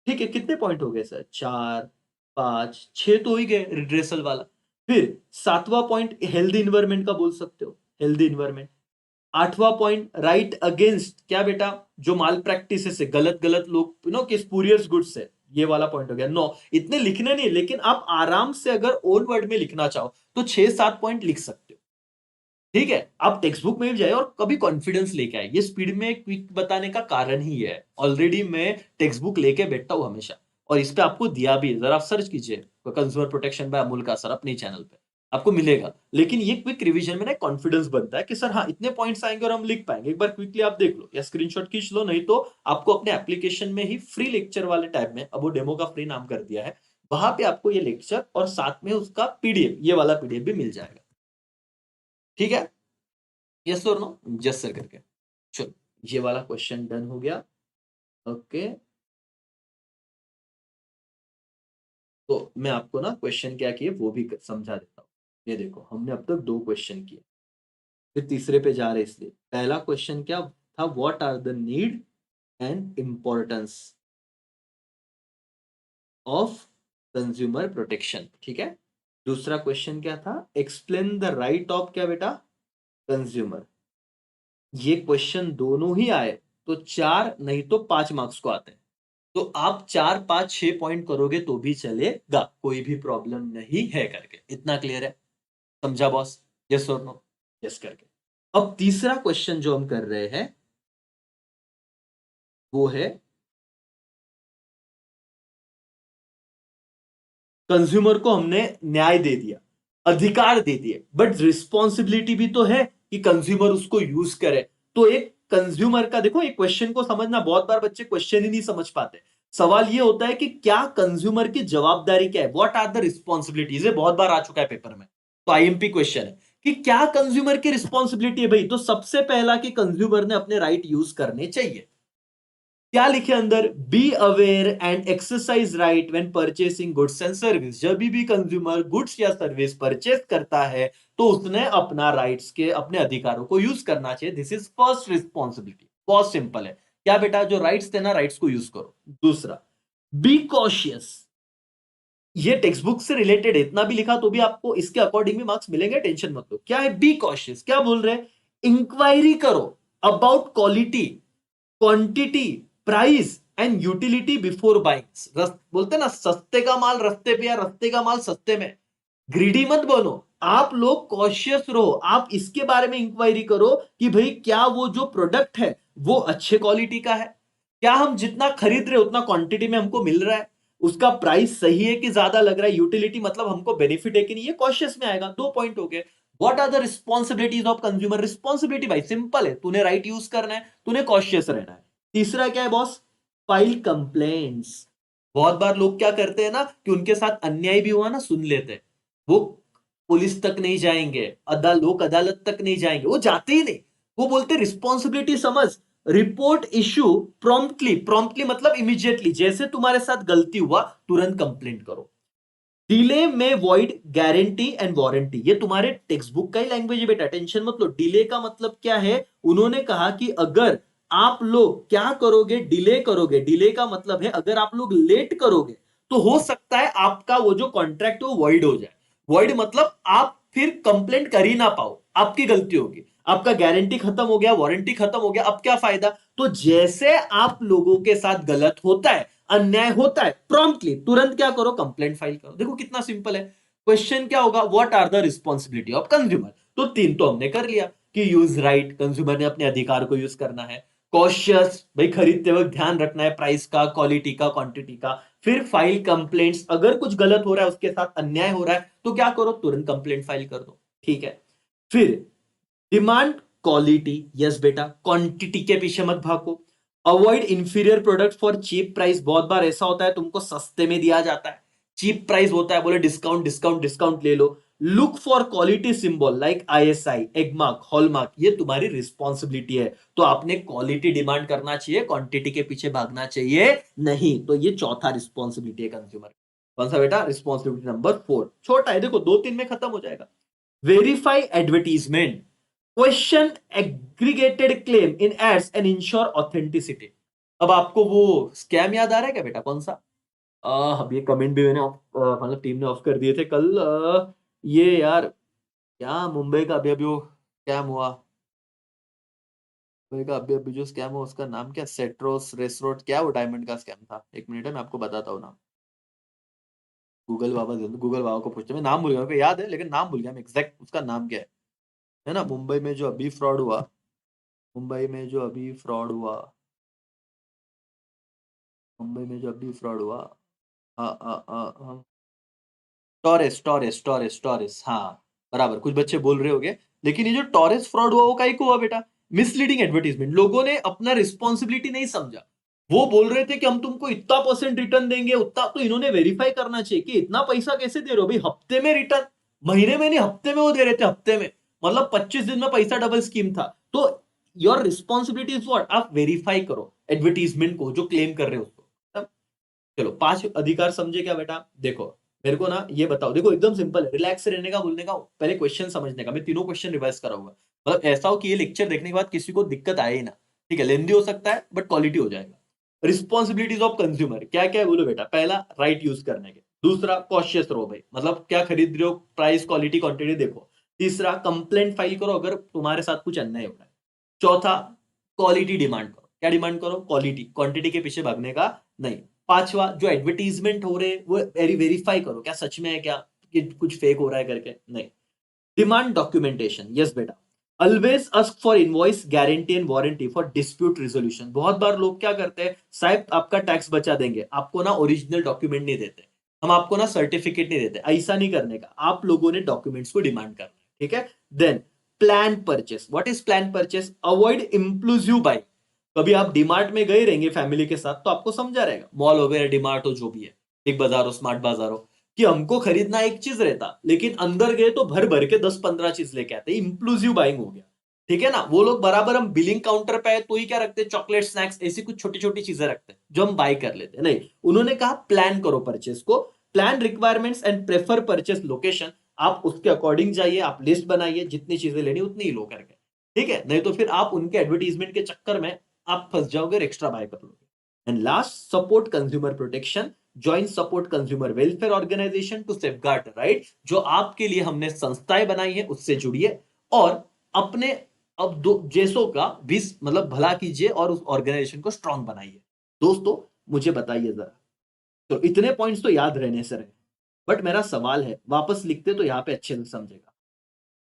ठीक है, कितने पॉइंट हो गए सर? 4, 5, 6 तो हो ही गए रिड्रेसल वाला। फिर 7वां पॉइंट हेल्दी इन्वायरमेंट का बोल सकते हो, हेल्दी इन्वायरमेंट। 8वां पॉइंट राइट अगेंस्ट क्या बेटा? जो माल प्रैक्टिस है, गलत गलत लोग कि स्पूरियस गुड्स है, ये वाला पॉइंट हो गया। 9, इतने लिखने नहीं, लेकिन आप आराम से अगर ओन वर्ड में लिखना चाहो तो 6-7 पॉइंट लिख सकते हो। ठीक है, आप टेक्स्ट बुक में भी जाए और कभी कॉन्फिडेंस लेके आए। ये स्पीड में क्विक बताने का कारण ही है, ऑलरेडी मैं टेक्स्ट बुक लेके बैठता हूं हमेशा, और इस पे आपको दिया भी है, ज़रा आप सर्च कीजिए कंज्यूमर प्रोटेक्शन बाय अमूल का सर अपने चैनल पे, आपको मिलेगा। लेकिन ये क्विक रिवीजन में ना कॉन्फिडेंस बनता है कि सर हाँ, इतने पॉइंट्स आएँगे और हम लिख पाएँगे। एक बार क्विकली आप देख लो या स्क्रीनशॉट खींच लो, नहीं तो आपको अपने एप्लीकेशन में ही फ्री लेक्चर वाले टैब में, अब वो डेमो का फ्री नाम कर दिया है, वहाँ पे आपको ये लेक्चर और साथ में उसका पीडीएफ, ये वाला पीडीएफ भी मिल जाएगा। ठीक है? येस और नो? यस सर करके। चलो, ये वाला क्वेश्चन डन हो गया। ओके, तो मैं आपको ना क्वेश्चन क्या किए वो भी समझा देता हूँ। ये देखो, हमने अब तक 2 क्वेश्चन किए, फिर तीसरे पे जा रहे हैं इसलिए। पहला क्वेश्चन क्या था? What are the need and importance of consumer protection, ठीक है? दूसरा क्वेश्चन क्या था? एक्सप्लेन द राइट ऑफ क्या बेटा? कंज्यूमर। ये क्वेश्चन दोनों ही आए तो 4 नहीं तो 5 मार्क्स को आते हैं। तो आप 4, 5, 6 पॉइंट करोगे तो भी चलेगा, कोई भी प्रॉब्लम नहीं है करके। इतना क्लियर है? समझा बॉस? यस और नो? यस करके। अब तीसरा क्वेश्चन जो हम कर रहे हैं वो है, कंज्यूमर को हमने न्याय दे दिया, अधिकार दे दिए, बट रिस्पॉन्सिबिलिटी भी तो है कि कंज्यूमर उसको यूज करे। तो एक कंज्यूमर का देखो, एक क्वेश्चन को समझना, बहुत बार बच्चे क्वेश्चन ही नहीं समझ पाते। सवाल ये होता है कि क्या कंज्यूमर की जवाबदारी क्या है, व्हाट आर द रिस्पॉन्सिबिलिटीज, ये बहुत बार आ चुका है पेपर में। तो आईएमपी क्वेश्चन है कि क्या कंज्यूमर की रिस्पॉन्सिबिलिटी है भाई। तो सबसे पहला कि कंज्यूमर ने अपने राइट यूज करने चाहिए। क्या लिखे अंदर? Be aware and exercise right when purchasing goods and service. जब भी कंज्यूमर गुड्स या सर्विस परचेस करता है तो उसने अपना राइट्स के, अपने अधिकारों को यूज करना चाहिए। This is first responsibility. बहुत सिंपल है। क्या बेटा? जो राइट्स थे ना, राइट्स को यूज करो। दूसरा, बी कॉशियस। ये टेक्स्ट बुक से रिलेटेड है, इतना भी लिखा तो भी आपको इसके अकॉर्डिंग भी मार्क्स मिलेंगे, टेंशन मत लो। क्या है बी कॉशियस? क्या बोल रहे हैं? इंक्वायरी करो about quality, quantity, price and utility before buying. बोलते ना, सस्ते का माल रस्ते पे या रस्ते का माल सस्ते में। ग्रीडी मत बनो, आप लोग कॉशियस रहो। आप इसके बारे में इंक्वायरी करो कि भाई क्या वो जो प्रोडक्ट है वो अच्छे क्वालिटी का है, क्या हम जितना खरीद रहे उतना क्वांटिटी में हमको मिल रहा है, उसका प्राइस सही है कि ज्यादा लग रहा है, यूटिलिटी मतलब हमको बेनिफिट है कि नहीं, ये कॉशियस में आएगा। 2 पॉइंट हो गए। What are the responsibilities of consumer? Responsibility भाई सिंपल है, तूने राइट यूज करना है, तूने कॉशियस रहना है। तीसरा क्या है बॉस? File complaints. बहुत बार लोग क्या करते हैं ना कि उनके साथ अन्याय भी हुआ ना, सुन लेते हैं। वो पुलिस तक नहीं जाएंगे, लोक अदालत तक नहीं जाएंगे, वो जाते ही नहीं। वो बोलते रिस्पॉन्सिबिलिटी समझ, रिपोर्ट इश्यू प्रॉम्प्टली। प्रॉम्प्टली मतलब इमीडिएटली, जैसे तुम्हारे साथ गलती हुआ तुरंत कंप्लेंट करो। डिले में वॉइड गारंटी एंड वारंटी। ये तुम्हारे टेक्स्ट बुक का ही लैंग्वेज है बेटा, टेंशन मत लो। डिले का मतलब क्या है? उन्होंने कहा कि अगर आप लोग क्या करोगे, डिले करोगे, डिले का मतलब है अगर आप लोग लेट करोगे तो हो सकता है आपका वो जो कॉन्ट्रैक्ट है वो वॉइड हो जाए। वॉइड मतलब आप फिर कंप्लेंट कर ही ना पाओ, आपकी गलती होगी। आपका गारंटी खत्म हो गया, वारंटी खत्म हो गया, अब क्या फायदा? तो जैसे आप लोगों के साथ गलत होता है, अन्याय होता है, प्रॉम्प्टली तुरंत क्या करो? कंप्लेंट फाइल करो। देखो कितना सिंपल है। क्वेश्चन क्या होगा? What are the responsibility of consumer? तो 3 तो हमने कर लिया कि यूज राइट, कंज्यूमर ने अपने अधिकार को यूज करना है। कॉशियस, भाई खरीदते वक्त ध्यान रखना है प्राइस का, क्वालिटी का, क्वांटिटी का। फिर फाइल कंप्लेंट्स, अगर कुछ गलत हो रहा है, उसके साथ अन्याय हो रहा है तो क्या करो? तुरंत कंप्लेंट फाइल कर दो। ठीक है। फिर डिमांड क्वालिटी, यस बेटा, क्वांटिटी के पीछे मत भागो। Avoid inferior product for cheap price. बहुत बार ऐसा होता है तुमको सस्ते में दिया जाता है, चीप प्राइस होता है, बोले डिस्काउंट डिस्काउंट डिस्काउंट ले लो। Look for quality symbol like ISI, Agmark, hallmark, ये तुम्हारी रिस्पॉन्सिबिलिटी है। तो आपने क्वालिटी डिमांड करना चाहिए, क्वांटिटी के पीछे भागना चाहिए नहीं। तो ये चौथा रिस्पॉन्सिबिलिटी है कंज्यूमर। कौन सा बेटा? Responsibility number 4। छोटा है, देखो 2-3 में खत्म हो जाएगा। Verify advertisement, question aggregated claim in ads and ensure authenticity. अब आपको वो स्कैम याद आ रहा है क्या बेटा? कौन सा? अब ये कमेंट भी मैंने मतलब टीम ने ऑफ कर दिए थे कल। ये यार, क्या मुंबई का अभी अभी वो स्कैम हुआ, मुंबई का अभी अभी जो स्कैम हुआ उसका नाम क्या? सेट्रोस रेसरोट, क्या वो डायमंड का स्कैम था? एक मिनट है, मैं आपको बताता हूँ नाम। गूगल बाबा दे दो, गूगल बाबा को पूछते, मैं नाम भूल गया, मेरे को याद है लेकिन नाम भूल गया मैं एग्जैक्ट उसका नाम क्या है ना? मुंबई में जो अभी फ्रॉड हुआ, मुंबई में जो अभी फ्रॉड हुआ, मुंबई में जो अभी फ्रॉड हुआ, टॉरेस, टॉरेस, टॉरेस, टॉरेस, हाँ, बराबर, कुछ बच्चे बोल रहे होंगे, लेकिन ये जो टॉरेस फ्रॉड हुआ वो काहे को हुआ बेटा? मिसलीडिंग एडवर्टाइजमेंट, लोगों ने अपना रिस्पॉन्सिबिलिटी नहीं समझा। वो बोल रहे थे कि हम तुमको इतना परसेंट रिटर्न देंगे, उतना, तो इन्होंने वेरीफाई करना चाहिए कि इतना पैसा कैसे दे रहे हो भाई, हफ्ते में रिटर्न, महीने में नहीं, हफ्ते में वो दे रहे थे, हफ्ते में, मतलब 25 दिन में पैसा डबल स्कीम था। तो योर रिस्पॉन्सिबिलिटी इज व्हाट, आप वेरीफाई करो एडवर्टाइजमेंट को, जो क्लेम कर रहे हो उसको। चलो 5 अधिकार समझे क्या बेटा? देखो, मेरे को ना ये बताओ, देखो एकदम सिंपल है, रिलैक्स रहने का, बोलने का, पहले क्वेश्चन समझने का। मैं तीनों क्वेश्चन रिवाइज कराऊंगा, मतलब ऐसा हो कि ये लेक्चर देखने के बाद किसी को दिक्कत आए ही ना। ठीक है, लेंदी हो सकता है बट क्वालिटी हो जाएगा। रिस्पॉन्सिबिलिटीज ऑफ कंज्यूमर क्या क्या है बोलो बेटा? पहला, राइट यूज करने के। दूसरा, कॉशियस रहो भाई, मतलब क्या खरीद रहे हो, प्राइस, क्वालिटी, क्वांटिटी देखो। तीसरा, कंप्लेंट फाइल करो अगर तुम्हारे साथ कुछ अन्याय हो रहा है। चौथा, क्वालिटी डिमांड करो। क्या डिमांड करो? क्वालिटी, क्वांटिटी के पीछे भागने का नहीं। पांचवा, जो एडवर्टीजमेंट हो रहे वो वेरीफाई करो, क्या सच में है क्या, कि कुछ फेक हो रहा है करके नहीं। डिमांड डॉक्यूमेंटेशन, यस बेटा। Always ask for invoice, guarantee and warranty for dispute resolution. बहुत बार लोग क्या करते हैं, साहब आपका टैक्स बचा देंगे, आपको ना ओरिजिनल डॉक्यूमेंट नहीं देते, हम आपको ना सर्टिफिकेट नहीं देते। ऐसा नहीं करने का, आप लोगों ने डॉक्यूमेंट्स को डिमांड करना है, ठीक है। Then plan purchase, what is plan purchase? Avoid impulsive buying. कभी आप डीमार्ट में गए रहेंगे फैमिली के साथ, तो आपको समझा रहेगा, मॉल वगैरह, डीमार्ट हो, जो भी है, बिग बाजार हो, स्मार्ट बाजार हो, कि हमको खरीदना एक चीज रहता, लेकिन अंदर गए तो भर भर के 10-15 चीज लेके आते, इंप्लूसिव बाइंग हो गया। ठीक है ना, वो लोग बराबर, हम बिलिंग काउंटर पे है तो ही क्या रखते हैं, चॉकलेट, स्नैक्स, ऐसी कुछ छोटी छोटी चीजें रखते हैं जो हम बाय कर लेते हैं। नहीं, उन्होंने कहा प्लान करो परचेस को, plan requirements and prefer purchase location. आप उसके अकॉर्डिंग जाइए, आप लिस्ट बनाइए, जितनी चीजें लेनी उतनी ही लो करके। ठीक है, नहीं तो फिर आप उनके एडवर्टीजमेंट के चक्कर में आप फंस जाओगे और एक्स्ट्रा बाय कर लोगे। And last, support consumer protection, join support consumer welfare organisation to safeguard right. जो आपके लिए हमने संस्थाएं बनाई है उससे जुड़िए, और अपने अब दो जैसों का भी मतलब भला कीजिए, और उस ऑर्गेनाइजेशन को स्ट्रांग बनाइए। दोस्तों, मुझे बताइए जरा, तो इतने पॉइंट्स तो याद रहने से रहे, बट मेरा सवाल है, वापस लिखते तो यहां पे अच्छे से समझेगा।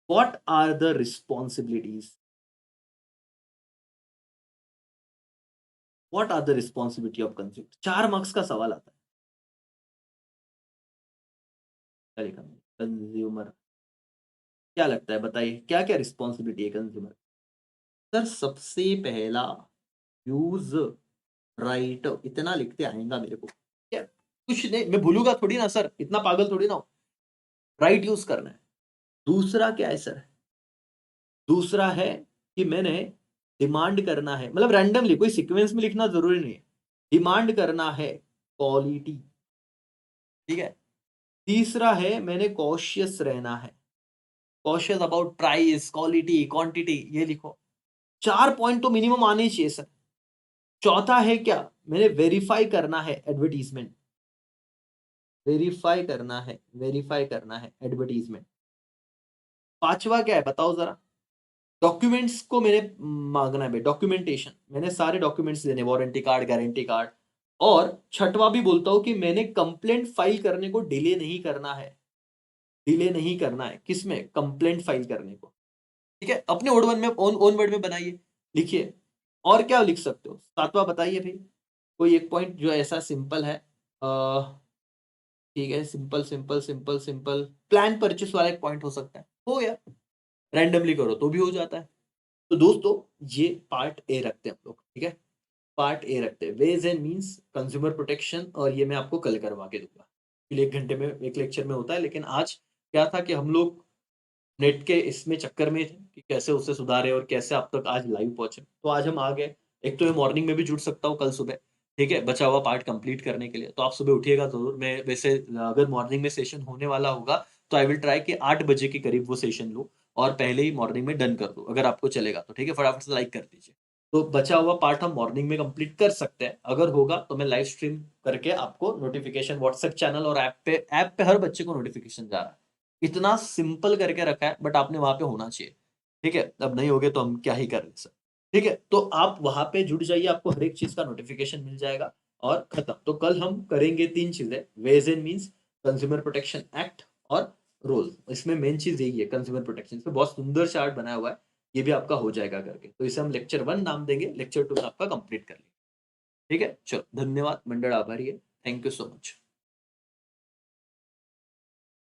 What are the responsibilities, what are the responsibility of consumer? 4 marks का सवाल आता है। क्या लिखा? कंज्यूमर, क्या लगता है, बताइए क्या क्या रिस्पॉन्सिबिलिटी है कंज्यूमर? सर सबसे पहला, यूज राइट, इतना लिखते आएगा मेरे को क्या, कुछ नहीं, मैं भूलूंगा थोड़ी ना सर, इतना पागल थोड़ी ना हूं। राइट यूज करना है। दूसरा क्या है सर? दूसरा है कि मैंने डिमांड करना है, मतलब रैंडमली कोई सीक्वेंस में लिखना जरूरी नहीं है, डिमांड करना है क्वालिटी। ठीक है। तीसरा है, मैंने कॉशियस रहना है, cautious about price, quality, quantity, ये लिखो। 4 पॉइंट तो मिनिमम आने ही चाहिए सर। चौथा है क्या, मैंने वेरीफाई करना है एडवर्टीजमेंट, वेरीफाई करना है, वेरीफाई करना है एडवर्टीजमेंट। पांचवा क्या है बताओ जरा? डॉक्यूमेंट्स को मैंने मांगना है, डॉक्यूमेंटेशन, मैंने सारे डॉक्यूमेंट्स देने, वारंटी कार्ड, गारंटी कार्ड। और छठवा भी बोलता हूं कि मैंने कंप्लेंट फाइल करने को डिले नहीं करना है, डिले नहीं करना है, किसमें, कंप्लेंट फाइल करने को। ठीक है, अपने ओन वर्ड में, ओन ओन वर्ड में बनाइए, लिखिए। और क्या लिख सकते हो? सातवां बताइए भाई, कोई एक पॉइंट जो ऐसा सिंपल है। ठीक है, simple simple simple simple, plan purchase वाला एक पॉइंट हो सकता है, हो गया। रैंडमली करो तो भी हो जाता है। तो दोस्तों, ये पार्ट ए रखते हैं हम लोग, ठीक है। पार्ट ए रखते हैं, ways and means consumer protection, और ये मैं आपको कल करवा के दूंगा। फिर 1 घंटे में, एक लेक्चर में होता है, लेकिन आज क्या था कि हम लोग नेट के इसमें चक्कर में थे कि कैसे उससे सुधारे और कैसे आप तक आज लाइव पहुंचे, तो आज हम आ गए। एक तो मैं मॉर्निंग में भी जुड़ सकता हूँ कल सुबह, ठीक है, बचा हुआ पार्ट कंप्लीट करने के लिए, तो आप सुबह उठिएगा जरूर। मैं वैसे अगर मॉर्निंग में सेशन होने वाला होगा तो आई विल ट्राई कि 8 बजे के करीब वो सेशन लूँ, और पहले ही मॉर्निंग में डन कर दूँ, अगर आपको चलेगा तो ठीक है, फटाफट से लाइक कर दीजिए। तो बचा हुआ पार्ट हम मॉर्निंग में कंप्लीट कर सकते हैं, अगर होगा तो मैं लाइव स्ट्रीम करके आपको नोटिफिकेशन व्हाट्सएप चैनल और ऐप पे हर बच्चे को नोटिफिकेशन जा रहा है। इतना सिंपल करके रखा है, बट आपने वहां पे होना चाहिए। ठीक है, अब नहीं होगे तो हम क्या ही करें सर। ठीक है, तो आप वहां पे जुड़ जाइए, आपको हर एक चीज का नोटिफिकेशन मिल जाएगा। और खत्म। तो कल हम करेंगे 3 चीजें, ways and means, consumer protection act, और रोल। इसमें मेन चीज यही है, कंज्यूमर प्रोटेक्शन। इसमें बहुत सुंदर चार्ट बनाया हुआ है, ये भी आपका हो जाएगा करके, तो इसे हम लेक्चर 1 नाम देंगे, लेक्चर 2 आपका कंप्लीट कर लेंगे। ठीक है, चलो, धन्यवाद, मंडल आभारी है, थैंक यू सो मच।